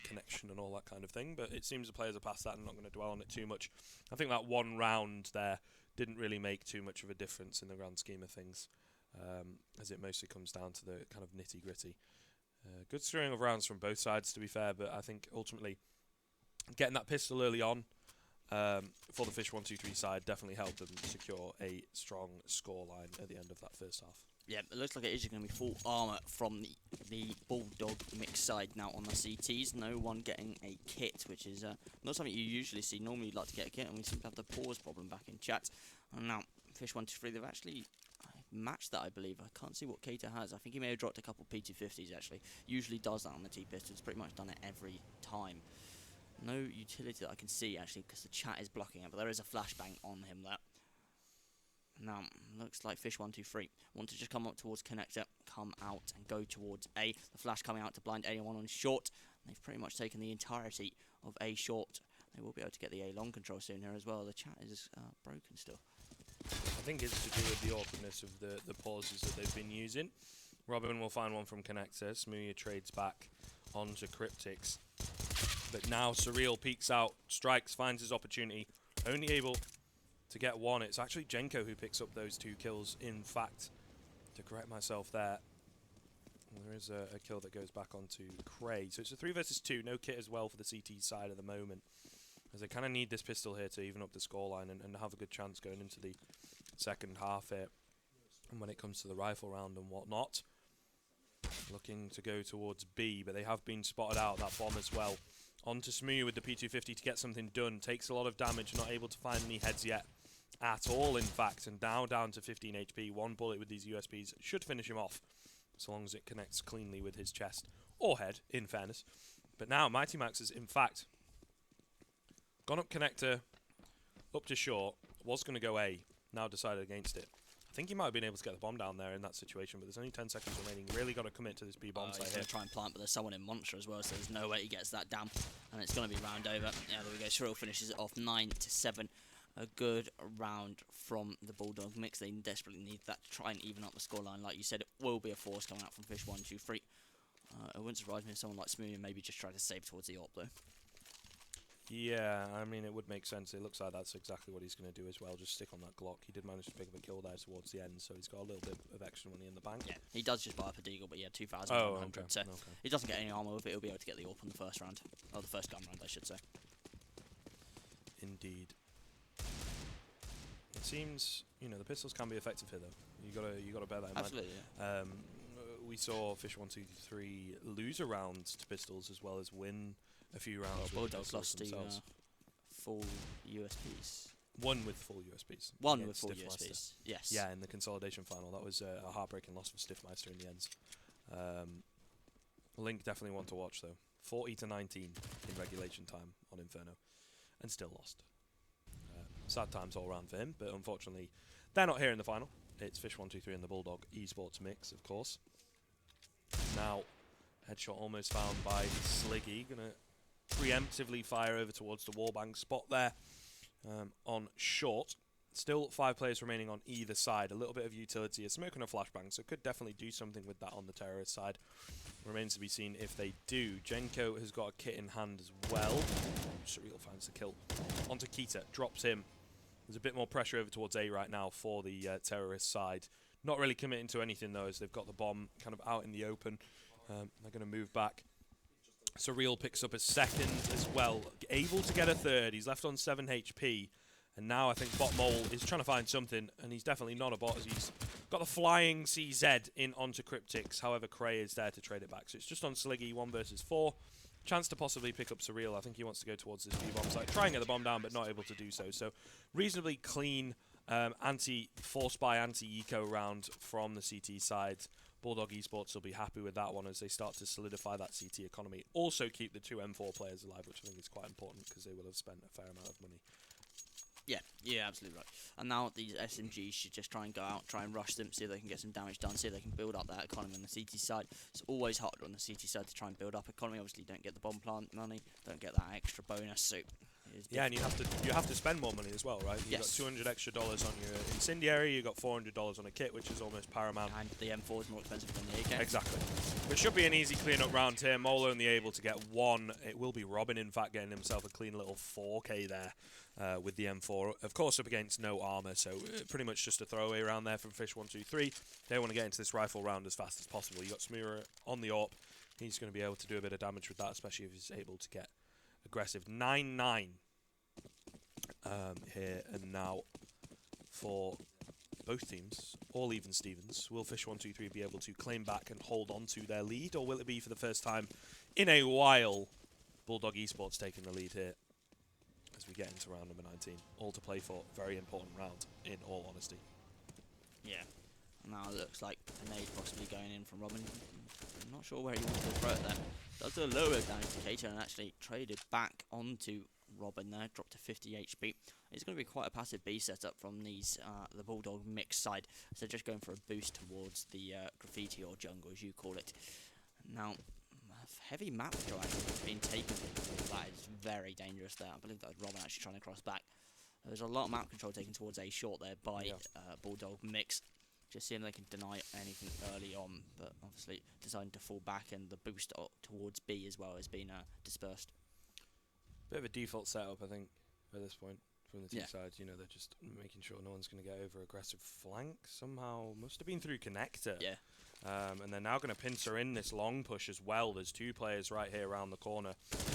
connection and all that kind of thing, but it seems the players are past that and not going to dwell on it too much. I think that one round there didn't really make too much of a difference in the grand scheme of things, as it mostly comes down to the kind of nitty-gritty. Good string of rounds from both sides, to be fair, but I think ultimately getting that pistol early on for the Fish123 side definitely helped them secure a strong scoreline at the end of that first half. Yeah, it looks like it is going to be full armor from the BulldogMix side now on the CTs. No one getting a kit, which is not something you usually see. Normally you'd like to get a kit, and we seem to have the pause problem back in chat. And now, Fish123, they've actually matched that, I believe. I can't see what Keita has. I think he may have dropped a couple P250s, actually. Usually does that on the T-Pistols. Pretty much done it every time. No utility that I can see, actually, because the chat is blocking it, but there is a flashbang on him there. Now, looks like Fish123 want to just come up towards connector, come out and go towards A. The flash coming out to blind anyone on short. They've pretty much taken the entirety of A short. They will be able to get the A long control soon here as well. The chat is broken still. I think it's to do with the awkwardness of the pauses that they've been using. Robin will find one from connector. Smooya trades back onto Cryptics. But now Surreal peeks out, strikes, finds his opportunity. Only able to get one. It's actually Jenko who picks up those 2 kills. In fact, to correct myself there, there is a kill that goes back onto Cray. So it's a 3 versus 2. No kit as well for the CT side at the moment, as they kind of need this pistol here to even up the scoreline and have a good chance going into the second half here. And when it comes to the rifle round and whatnot, looking to go towards B, but they have been spotted out, that bomb as well. Onto Smooya with the P250 to get something done. Takes a lot of damage, not able to find any heads yet at all, in fact. And now down to 15 HP. 1 bullet with these USPs should finish him off, so long as it connects cleanly with his chest. Or head, in fairness. But now Mighty Max has, in fact, gone up connector, up to short. Was going to go A, now decided against it. I think he might have been able to get the bomb down there in that situation, but there's only 10 seconds remaining. Really got to commit to this B bomb site He's here. going to try and plant, but there's someone in Monster as well, so there's no way he gets that down. And it's going to be round over. Yeah, there we go. Surreal finishes it off 9-7. A good round from the BulldogMix. They desperately need that to try and even up the scoreline. Like you said, it will be a force coming out from Fish123. It wouldn't surprise me if someone like Smooya maybe just tried to save towards the AWP, though. Yeah, I mean, it would make sense. It looks like that's exactly what he's going to do as well, just stick on that Glock. He did manage to pick up a kill there towards the end, so he's got a little bit of extra money in the bank. Yeah, he does just buy up a deagle, but yeah, 2,100. Oh, okay. So he doesn't get any armor with it. He'll be able to get the AWP in the first round. Or the first gun round, I should say. Indeed. It seems, you know, the pistols can be effective here, though. You gotta bear that in mind. Absolutely, yeah. We saw Fish123 lose a round to pistols as well as win a few rounds. Well, with Bulldog pistols lost to themselves. full USPs. One with full USPs. One Yeah, with full Stiffmeister. USPs, yes. Yeah, in the consolidation final. That was a heartbreaking loss for Stiffmeister in the end. Link definitely one to watch though. 40-19 in regulation time on Inferno, and still lost. Sad times all around for him, but unfortunately they're not here in the final. It's Fish123 and the Bulldog Esports mix, of course. Now, headshot almost found by Sliggy. Gonna preemptively fire over towards the wallbang spot there on short. Still 5 players remaining on either side. A little bit of utility, a smoke and a flashbang, so could definitely do something with that on the terrorist side. Remains to be seen if they do. Jenko has got a kit in hand as well. Surreal finds the kill. Onto Kita, drops him. There's a bit more pressure over towards A right now for the terrorist side. Not really committing to anything though, as they've got the bomb kind of out in the open. They're going to move back. Surreal picks up a second as well. Able to get a third. He's left on 7 HP. And now I think Bot Mole is trying to find something, and he's definitely not a bot as he's got the flying CZ in onto Cryptix. However, Cray is there to trade it back. So it's just on Sliggy, 1 versus 4. Chance to possibly pick up Surreal. I think he wants to go towards this B-bomb site. Try and get the bomb down, but not able to do so. So reasonably clean anti-force buy, anti-eco round from the CT side. Bulldog Esports will be happy with that one as they start to solidify that CT economy. Also keep the 2 M4 players alive, which I think is quite important because they will have spent a fair amount of money. Yeah, absolutely right. And now these SMGs should just try and go out, try and rush them, see if they can get some damage done, see if they can build up that economy on the CT side. It's always harder on the CT side to try and build up economy. Obviously, you don't get the bomb plant money, don't get that extra bonus. So yeah, and you have to spend more money as well, right? You've got $200 extra on your incendiary, you've got $400 on a kit, which is almost paramount. And the M4 is more expensive than the AK. Exactly. Which should be an easy clean-up round here. Mole only able to get 1. It will be Robin, in fact, getting himself a clean little 4K there with the M4. Of course, up against no armor, so pretty much just a throwaway round there from Fish123. They want to get into this rifle round as fast as possible. You got Smearer on the AWP. He's going to be able to do a bit of damage with that, especially if he's able to get aggressive. 9-9 here, and now for both teams, all even Stevens. Will Fish123 be able to claim back and hold on to their lead, or will it be for the first time in a while Bulldog Esports taking the lead here as we get into round number 19? All to play for. Very important round, in all honesty. Yeah. Now it looks like a nade possibly going in from Robin. I'm not sure where he wants to throw it there. Does do a little bit of damage to Kato and actually traded back onto Robin there, dropped to 50 HP. It's going to be quite a passive B setup from these the Bulldog mix side. So just going for a boost towards the graffiti or jungle, as you call it. Now, heavy map control actually has been taken. That is very dangerous there. I believe that was Robin actually trying to cross back. There's a lot of map control taken towards A short there by Bulldog mix. Just seeing if they can deny anything early on, but obviously deciding to fall back, and the boost towards B as well has been dispersed. Bit of a default setup, I think, at this point from the two sides. You know, they're just making sure no one's going to get over aggressive flank. Somehow, must have been through connector. Yeah. And they're now going to pincer in this long push as well. There's 2 players right here around the corner.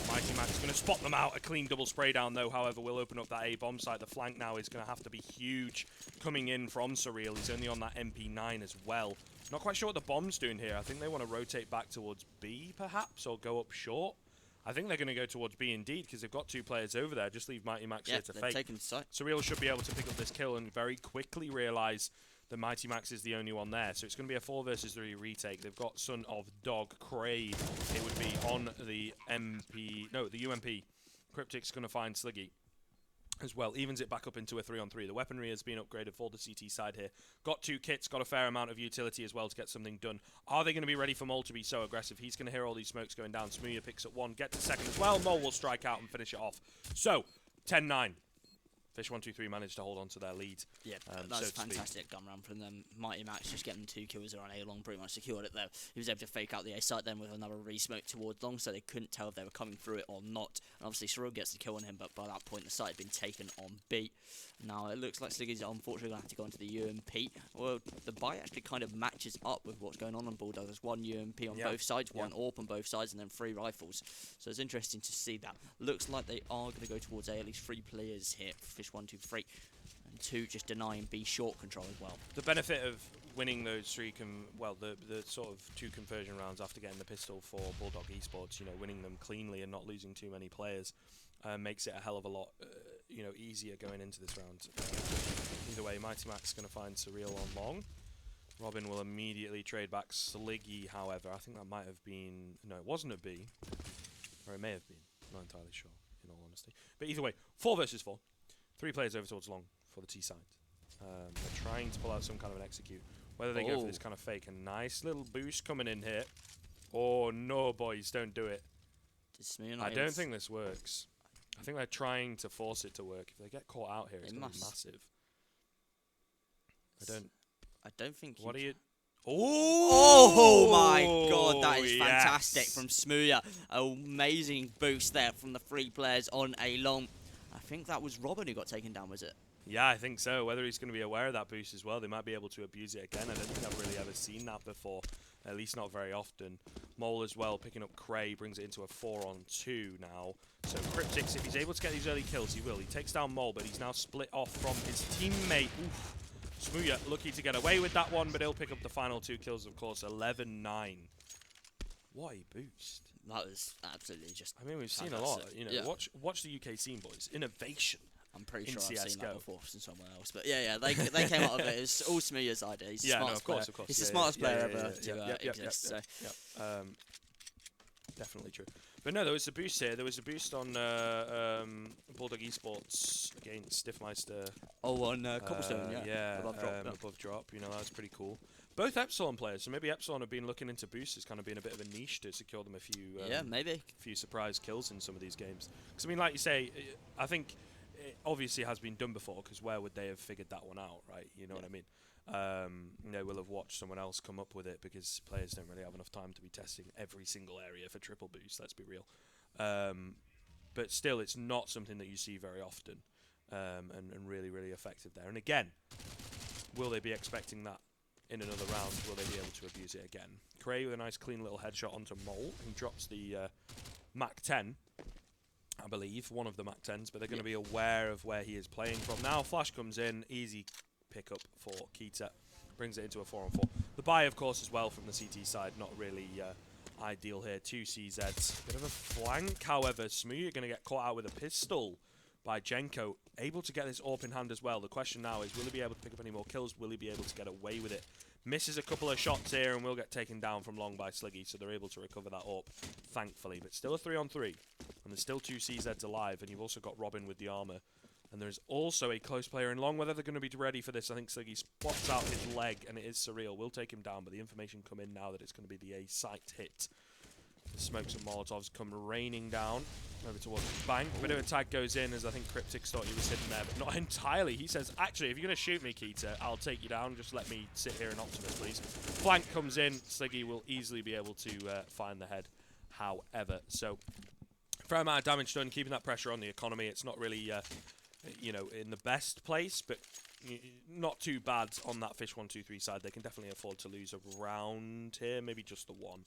Mighty Max is going to spot them out. A clean double spray down, though. However, will open up that A bomb site. The flank now is going to have to be huge coming in from Surreal. He's only on that MP9 as well. Not quite sure what the bomb's doing here. I think they want to rotate back towards B, perhaps, or go up short. I think they're going to go towards B indeed, because they've got 2 players over there. Just leave Mighty Max here to fake. Taking the site. Surreal should be able to pick up this kill and very quickly realise that Mighty Max is the only one there. So it's going to be a 4 versus 3 retake. They've got Son of Dog, Cray. It would be on the the UMP. Cryptic's going to find Sliggy as well. Evens it back up into a 3-on-3. The weaponry has been upgraded for the CT side here. Got 2 kits, got a fair amount of utility as well to get something done. Are they going to be ready for Mole to be so aggressive? He's going to hear all these smokes going down. Smooya picks up 1, gets a second as well. Mole will strike out and finish it off. So, 10-9. Fish123 managed to hold on to their lead. Yeah, that's a fantastic gun run from them. Mighty Max just getting 2 kills around A long, pretty much secured it there. He was able to fake out the A site then with another re-smoke towards long, so they couldn't tell if they were coming through it or not. And obviously, Surreal gets the kill on him, but by that point, the site had been taken on B. Now, it looks like Sliggy's unfortunately going to have to go into the UMP. Well, the buy actually kind of matches up with what's going on Bulldog. There's 1 UMP on both sides, 1 AWP on both sides, and then 3 rifles. So it's interesting to see that. Looks like they are going to go towards A, at least 3 players here for Fish123. And 2 just denying B short control as well. The benefit of winning those 3, the sort of 2 conversion rounds after getting the pistol for Bulldog Esports, you know, winning them cleanly and not losing too many players, makes it a hell of a lot, easier going into this round. Either way, Mighty Max is going to find Surreal on long. Robin will immediately trade back Sliggy, however. I think that might have been... No, it wasn't a B. Or it may have been. I'm not entirely sure, in all honesty. But either way, 4 versus 4. 3 players over towards long for the T side. They're trying to pull out some kind of an execute. Whether they go for this kind of fake. A nice little boost coming in here. Oh, no, boys, don't do it. I don't think this works. I think they're trying to force it to work. If they get caught out here, it's going to be massive. I don't think. What are you? Oh my god, that is fantastic from Smooya. Amazing boost there from the 3 players on a long. I think that was Robin who got taken down, was it? Yeah, I think so. Whether he's going to be aware of that boost as well, they might be able to abuse it again. I don't think I've really ever seen that before, at least not very often. Mole as well, picking up Cray, brings it into a 4-on-2 now. So Cryptix, if he's able to get these early kills, he will. He takes down Mole, but he's now split off from his teammate. Oof. Smooya lucky to get away with that one, but he'll pick up the final 2 kills, of course. 11-9. What a boost. That was absolutely just I mean, we've seen a lot. You know, watch the UK scene, boys. Innovation. I'm pretty sure CSGO. I've seen that before from someone else. But yeah, they came out of it. It was all Smooya's idea. He's the smartest player. Of course. He's the smartest player ever to exist. Definitely true. But no, there was a boost here. There was a boost on Bulldog Esports against Stiffmeister. Oh, on Cobblestone, yeah. Above drop. You know, that was pretty cool. Both Epsilon players, so maybe Epsilon have been looking into boosts as kind of being a bit of a niche to secure them a few maybe a few surprise kills in some of these games. Because I mean, like you say, I think it obviously has been done before. Because where would they have figured that one out, right? You know what I mean? They will have watched someone else come up with it because players don't really have enough time to be testing every single area for triple boost. Let's be real. But still, it's not something that you see very often, and really, really effective there. And again, will they be expecting that in another round? Will they be able to abuse it again? Cray with a nice clean little headshot onto Mole. He drops the Mac 10, I believe, one of the Mac 10s, but they're going to be aware of where he is playing from. Now Flash comes in, easy pickup for Keita, brings it into a 4-on-4. The buy, of course, as well from the CT side, not really ideal here. 2 CZs. Bit of a flank, however. Smooya going to get caught out with a pistol by Jenko. Able to get this AWP in hand as well. The question now is, will he be able to pick up any more kills? Will he be able to get away with it? Misses a couple of shots here and will get taken down from long by Sliggy, so they're able to recover that AWP, thankfully. But still a 3-on-3, and there's still 2 CZs alive, and you've also got Robin with the armor. And there's also a close player in long. Whether they're going to be ready for this, I think Sliggy spots out his leg, and it is surreal. We'll take him down, but the information come in now that it's going to be the A-site hit. The smokes and Molotovs come raining down over towards the bank. A bit of a tag goes in, as I think Cryptix thought he was hidden there, but not entirely. He says, actually, if you're going to shoot me, Keita, I'll take you down. Just let me sit here in Optimus, please. Flank comes in. Sliggy will easily be able to find the head, however. So, fair amount of damage done, keeping that pressure on the economy. It's not really... you know, in the best place, but not too bad on that Fish123 side. They can definitely afford to lose a round here, maybe just the one,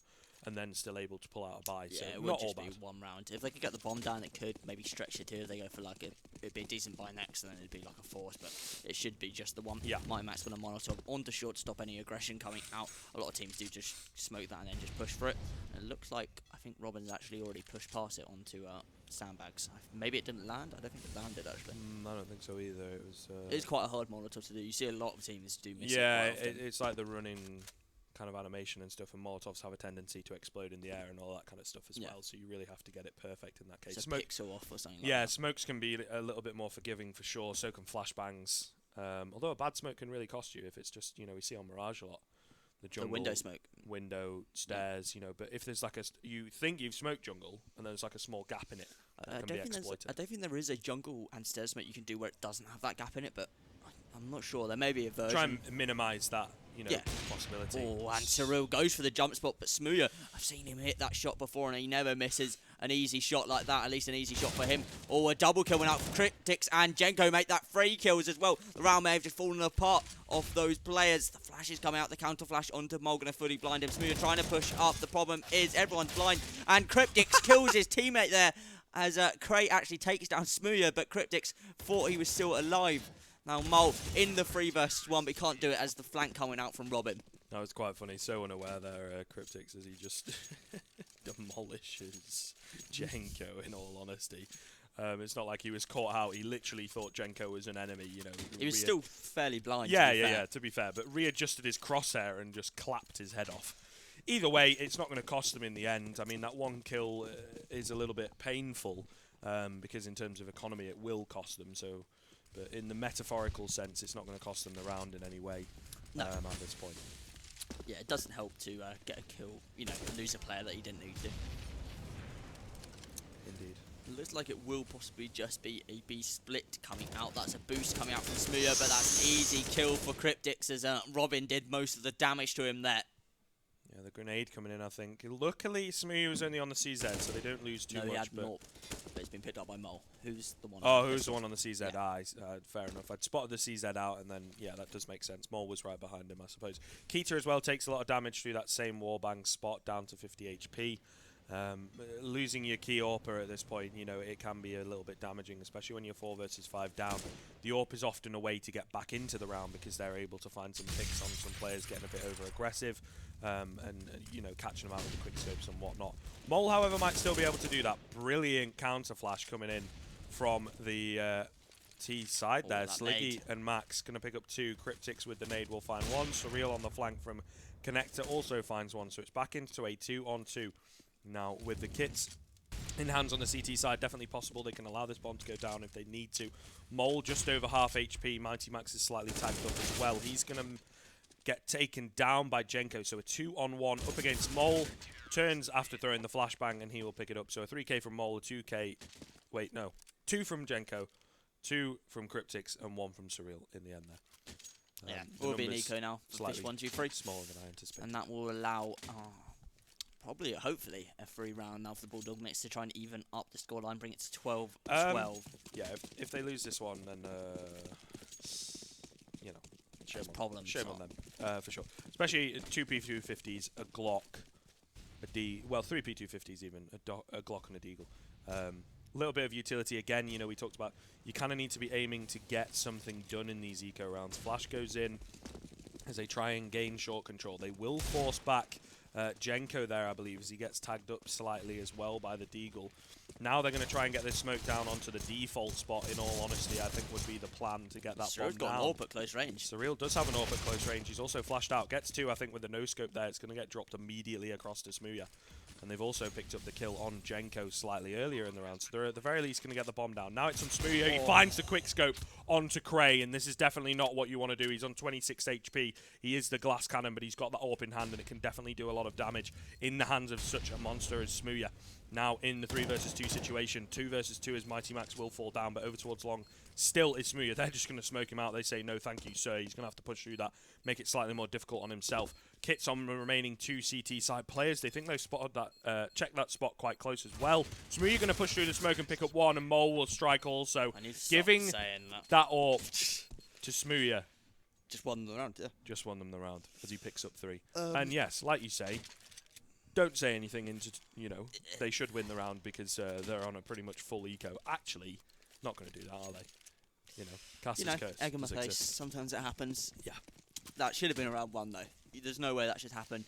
and then still able to pull out a buy. Yeah, so it not would all just bad. be 1 round. If they could get the bomb down, it could maybe stretch it 2. If they go for like it'd be a decent buy next, and then it'd be like a force, but it should be just the one. Yeah. My Max going to Molotov onto short to stop any aggression coming out. A lot of teams do just smoke that and then just push for it. And it looks like, I think Robin's actually already pushed past it onto sandbags. Maybe it didn't land. I don't think it landed actually. I don't think so either. It was. It's quite a hard Molotov to do. You see a lot of teams do miss yeah, it quite often. it's like the running kind of animation and stuff, and Molotovs have a tendency to explode in the air and all that kind of stuff as well. So you really have to get it perfect in that case. It's a pixel off or something. Like yeah, that. smokes can be a little bit more forgiving for sure. So can flashbangs. Although a bad smoke can really cost you if it's just, you know, we see on Mirage a lot. The jungle, window smoke. Window, stairs, you know, but if there's like you think you've smoked jungle and there's like a small gap in it, that can be exploited. I don't think there is a jungle and stairs smoke you can do where it doesn't have that gap in it, but I'm not sure. There may be a version. Try and minimise that, you know, possibility. Oh, and Cyril goes for the jump spot, but Smooya, I've seen him hit that shot before and he never misses an easy shot like that, at least an easy shot for him. Oh, a double kill went out for Cryptix, and Jenko make that 3 kills as well. The round may have just fallen apart of those players. The flash is coming out, the counter flash onto Mole, gonna fully blind him. Smooya trying to push up. The problem is everyone's blind, and Cryptix kills his teammate there as Cray actually takes down Smooya, but Cryptix thought he was still alive. Now Mole in the 3 versus 1, but he can't do it as the flank coming out from Robin. That was quite funny. So unaware there, Cryptix, as he just demolishes Jenko, in all honesty. It's not like he was caught out. He literally thought Jenko was an enemy. You know, He was still fairly blind. Yeah. To be fair, but readjusted his crosshair and just clapped his head off. Either way, it's not going to cost them in the end. I mean, that one kill is a little bit painful because in terms of economy, it will cost them. So, but in the metaphorical sense, it's not going to cost them the round in any way at this point. Yeah, it doesn't help to get a kill, you know, lose a player that you didn't need to. Indeed. It looks like it will possibly just be a B split coming out. That's a boost coming out from Smooya, but that's an easy kill for Cryptix as Robin did most of the damage to him there. Yeah, the grenade coming in, I think. Luckily, Smooya was only on the CZ, so they don't lose too much. He had naught, but it's been picked up by Mole. Who's the one? Who's the one on the CZ? Yeah. Fair enough. I'd spotted the CZ out, and then, yeah, that does make sense. Mole was right behind him, I suppose. Keita as well takes a lot of damage through that same wallbang spot, down to 50 HP. Losing your key AWPer at this point, you know, it can be a little bit damaging, especially when you're 4 versus 5 down. The AWP is often a way to get back into the round because they're able to find some picks on some players getting a bit over aggressive and you know, catching them out with the quick scopes and whatnot. Mole, however, might still be able to do that. Brilliant counter flash coming in from the T side there. Sliggy and Max going to pick up 2. Cryptix with the nade will find 1. Surreal on the flank from Connector also finds 1. So it's back into a 2-on-2. Now, with the kits in hands on the CT side, definitely possible. They can allow this bomb to go down if they need to. Mole just over half HP. Mighty Max is slightly tagged up as well. He's going to get taken down by Jenko. So a 2-on-1 up against Mole. Turns after throwing the flashbang, and he will pick it up. So a 3k from Mole, a 2k... Wait, no. 2 from Jenko, 2 from Cryptix, and 1 from Surreal in the end there. Yeah, it will be an eco now for Fish123. Smaller than I anticipated. And that will allow... probably, hopefully, a free round now for the BulldogMix to try and even up the scoreline, bring it to 12-12. Yeah, if they lose this one, then, you know, shame on them, for sure. Especially 2 P250s, a Glock, well, 3 P250s even, a Glock and a Deagle. A little bit of utility again, you know, we talked about, you kind of need to be aiming to get something done in these eco rounds. Flash goes in as they try and gain short control. They will force back Jenko there, I believe, as he gets tagged up slightly as well by the Deagle. Now they're going to try and get this smoke down onto the default spot, in all honesty, I think would be the plan to get that bomb down. Got an AWP at close range. Surreal does have an AWP at close range. He's also flashed out. Gets 2, I think, with the no-scope there. It's going to get dropped immediately across to Smooya. And they've also picked up the kill on Jenko slightly earlier in the round. So they're at the very least going to get the bomb down. Now it's on Smooya. He finds the quick scope onto Cray, and this is definitely not what you want to do. He's on 26 HP. He is the glass cannon, but he's got that AWP in hand, and it can definitely do a lot of damage in the hands of such a monster as Smooya. Now in the 3 versus 2 situation, 2 versus 2 as Mighty Max will fall down, but over towards long still is Smooya. They're just going to smoke him out. They say, no thank you, sir. He's going to have to push through that, make it slightly more difficult on himself. Kits on the remaining 2 CT side players. They think they've spotted that, checked that spot quite close as well. Smooya going to push through the smoke and pick up 1, and Mole will strike also. Giving that AWP to Smooya. Just won the round, yeah. Just won them the round as he picks up 3. And yes, like you say, don't say anything into, you know, they should win the round because they're on a pretty much full eco. Actually, not going to do that, are they? You know, Cass's curse. Egg on my face. Sometimes it happens. Yeah. That should have been around 1, though. There's no way that should happen.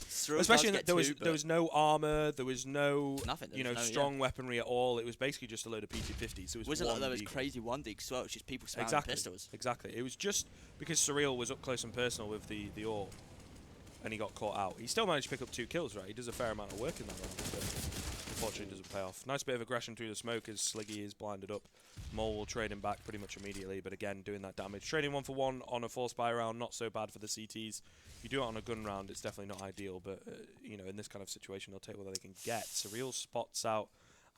Especially there was no armor, there was no nothing. You know, strong weaponry at all. It was basically just a load of P250s. So it wasn't like there was crazy 1D as well. It's just people spamming pistols. Exactly. It was just because Surreal was up close and personal with the AWP, and he got caught out. He still managed to pick up 2 kills, right? He does a fair amount of work in that round, but unfortunately it doesn't pay off. Nice bit of aggression through the smoke as Sliggy is blinded up. Mole will trade him back pretty much immediately, but again, doing that damage. Trading 1 for 1 on a 4-spy round, not so bad for the CTs. If you do it on a gun round, it's definitely not ideal, but, you know, in this kind of situation, they'll take what they can get. Surreal spots out,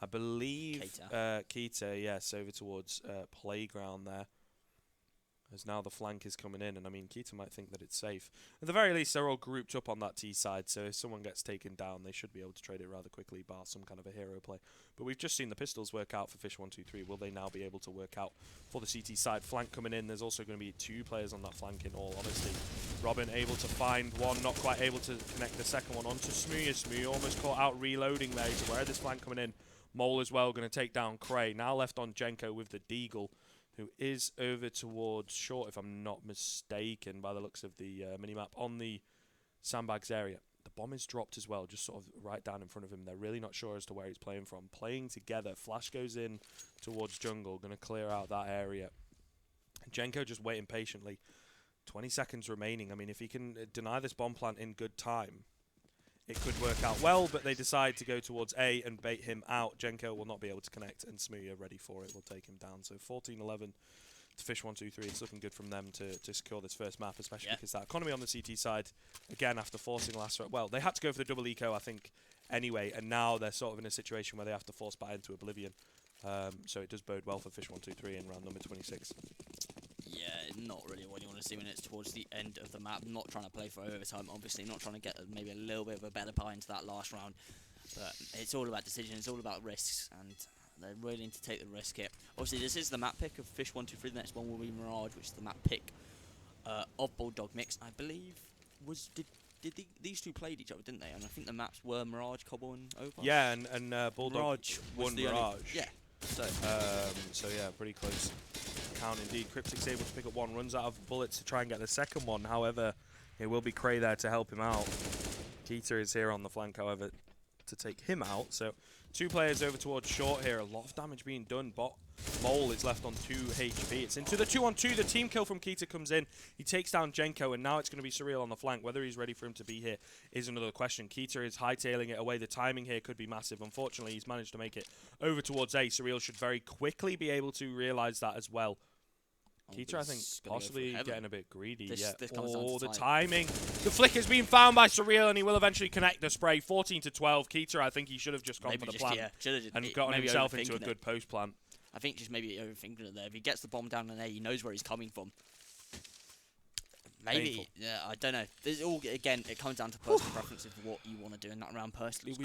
I believe, Keita, yes, over towards Playground there. As now the flank is coming in, and I mean, Keita might think that it's safe. At the very least, they're all grouped up on that T side, so if someone gets taken down, they should be able to trade it rather quickly, bar some kind of a hero play. But we've just seen the pistols work out for Fish123. Will they now be able to work out for the CT side? Flank coming in, there's also going to be 2 players on that flank, in all honesty. Robin able to find 1, not quite able to connect the second one onto Smooya. Smooya almost caught out reloading there. He's aware of this flank coming in. Mole as well, going to take down Cray. Now left on Jenko with the Deagle, who is over towards short, if I'm not mistaken, by the looks of the minimap on the sandbags area. The bomb is dropped as well, just sort of right down in front of him. They're really not sure as to where he's playing from. Playing together. Flash goes in towards jungle, going to clear out that area. Jenko just waiting patiently. 20 seconds remaining. I mean, if he can deny this bomb plant in good time, it could work out well, but they decide to go towards A and bait him out. Jenko will not be able to connect, and Smooya, ready for it, will take him down. So 14-11 to Fish123. It's looking good from them to secure this first map, especially because that economy on the CT side, again, after forcing last round, well, they had to go for the double eco, I think, anyway, and now they're sort of in a situation where they have to force back into Oblivion. So it does bode well for Fish123 in round number 26. Yeah, not really what you want to see when it's towards the end of the map. Not trying to play for overtime, obviously. Not trying to get maybe a little bit of a better buy into that last round. But it's all about decisions, it's all about risks, and they're willing to take the risk here. Obviously, this is the map pick of Fish123. The next one will be Mirage, which is the map pick of BulldogMix. I believe these two played each other, didn't they? And I think the maps were Mirage, Cobble, and Overpass. Yeah, and Bulldog Mirage won Mirage. Yeah. So yeah, pretty close count indeed. Cryptic's able to pick up one, runs out of bullets to try and get the second one. However, it will be Cray there to help him out. Keita is here on the flank, however, to take him out. So two players over towards short here. A lot of damage being done. Mole is left on 2 HP. It's into the 2-on-2. The team kill from Keita comes in. He takes down Jenko, and now it's going to be Surreal on the flank. Whether he's ready for him to be here is another question. Keita is hightailing it away. The timing here could be massive. Unfortunately, he's managed to make it over towards A. Surreal should very quickly be able to realize that as well. Keita, I think, possibly getting a bit greedy. This the timing. The flick has been found by Surreal, and he will eventually connect the spray. 14-12. Keita, I think he should have just gone for the plan and gotten himself into a good post plan. I think just maybe overthinking it there. If he gets the bomb down in A, he knows where he's coming from. Maybe, Painful. yeah, I don't know. There's all, again, it comes down to personal preferences of what you want to do in that round. Personally,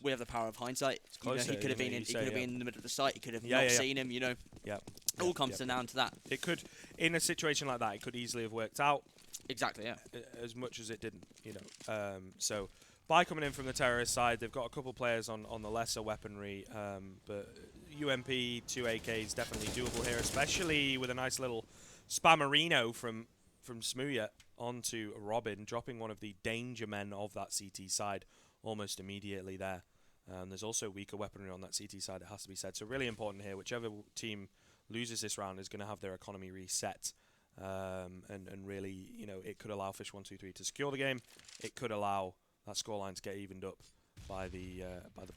we have the power of hindsight. You know, he could have been in the middle of the site. He could have not seen him. You know, it all comes down to that. It could, in a situation like that, it could easily have worked out. Exactly, yeah. As much as it didn't, you know. So, by coming in from the terrorist side, they've got a couple players on the lesser weaponry, but UMP 2 AKs definitely doable here, especially with a nice little spammerino from Smooya onto Robin, dropping one of the danger men of that CT side almost immediately there. There's also weaker weaponry on that CT side, it has to be said. So really important here, whichever team loses this round is going to have their economy reset. And really, you know, it could allow Fish123 to secure the game. It could allow that scoreline to get evened up by the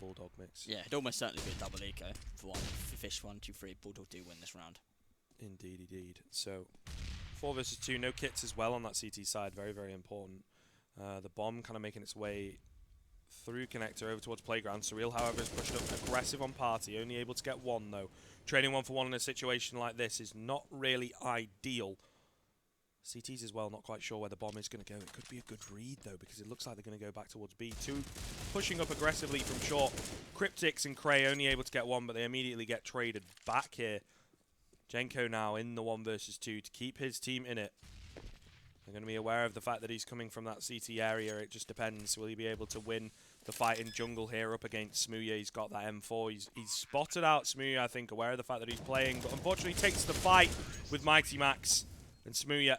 BulldogMix. Yeah, it'd almost certainly be a double eco for Fish123. Bulldog do win this round. Indeed, indeed. So 4 versus 2, no kits as well on that CT side. Very, very important. The bomb kind of making its way through connector over towards playground. Surreal, however, is pushed up aggressive on party. Only able to get one though. Trading 1-for-1 in a situation like this is not really ideal. CT's as well, not quite sure where the bomb is going to go. It could be a good read, though, because it looks like they're going to go back towards B. 2 pushing up aggressively from short. Cryptics and Cray only able to get one, but they immediately get traded back here. Jenko now in the 1 versus 2 to keep his team in it. They're going to be aware of the fact that he's coming from that CT area. It just depends. Will he be able to win the fight in jungle here up against Smooya? He's got that M4. He's spotted out Smooya, I think, aware of the fact that he's playing, but unfortunately takes the fight with Mighty Max. And Smooya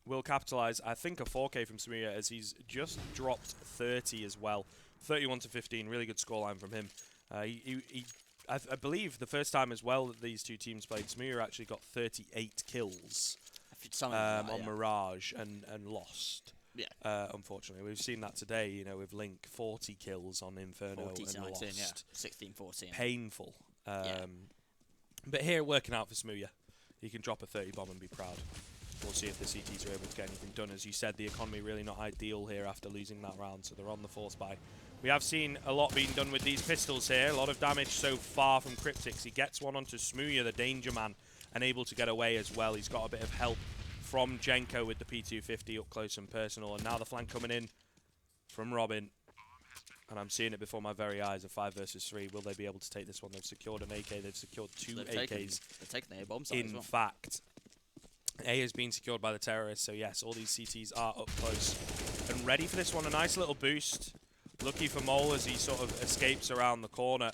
will capitalize, I think, a 4K from Smooya as he's just dropped 30 as well. 31-15, really good scoreline from him. I believe the first time as well that these two teams played, Smooya actually got 38 kills on Mirage and lost. Yeah. Unfortunately, we've seen that today. You know, with Link 40 kills on Inferno and lost. Yeah. 16-14. Painful. But here working out for Smooya, he can drop a 30 bomb and be proud. We'll see if the CTs are able to get anything done. As you said, the economy really not ideal here after losing that round, so they're on the force buy. We have seen a lot being done with these pistols here. A lot of damage so far from Cryptics. He gets one onto Smooya, the danger man, and able to get away as well. He's got a bit of help from Jenko with the P250 up close and personal. And now the flank coming in from Robin. And I'm seeing it before my very eyes, a 5 versus 3. Will they be able to take this one? They've secured an AK. They've secured 2 AKs. They've taken the A-bomb side as well. In fact, A has been secured by the terrorists. So yes, all these CTs are up close and ready for this one. A nice little boost. Lucky for Mole as he sort of escapes around the corner.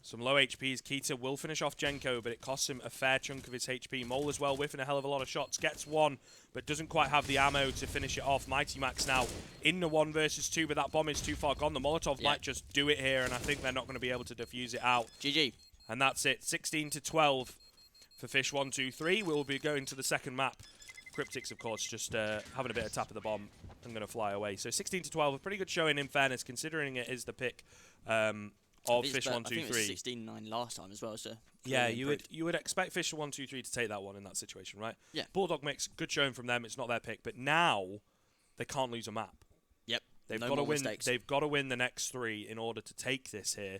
Some low HPs. Keita will finish off Jenko, but it costs him a fair chunk of his HP. Mole as well, whiffing a hell of a lot of shots. Gets one, but doesn't quite have the ammo to finish it off. Mighty Max now in the 1 versus 2, but that bomb is too far gone. The Molotov might just do it here, and I think they're not going to be able to defuse it out. GG. And that's it. 16-12 for Fish123. We'll be going to the second map. Cryptics, of course, just having a bit of tap of the bomb and going to fly away. So 16-12, a pretty good showing in fairness, considering it is the pick of Fish123. I think it was 16-9 last time as well, so... Yeah, you would expect Fish123 to take that one in that situation, right? Yeah. BulldogMix, good showing from them. It's not their pick, but now they can't lose a map. Yep. They've no got to more win. mistakes. They've got to win the next 3 in order to take this here.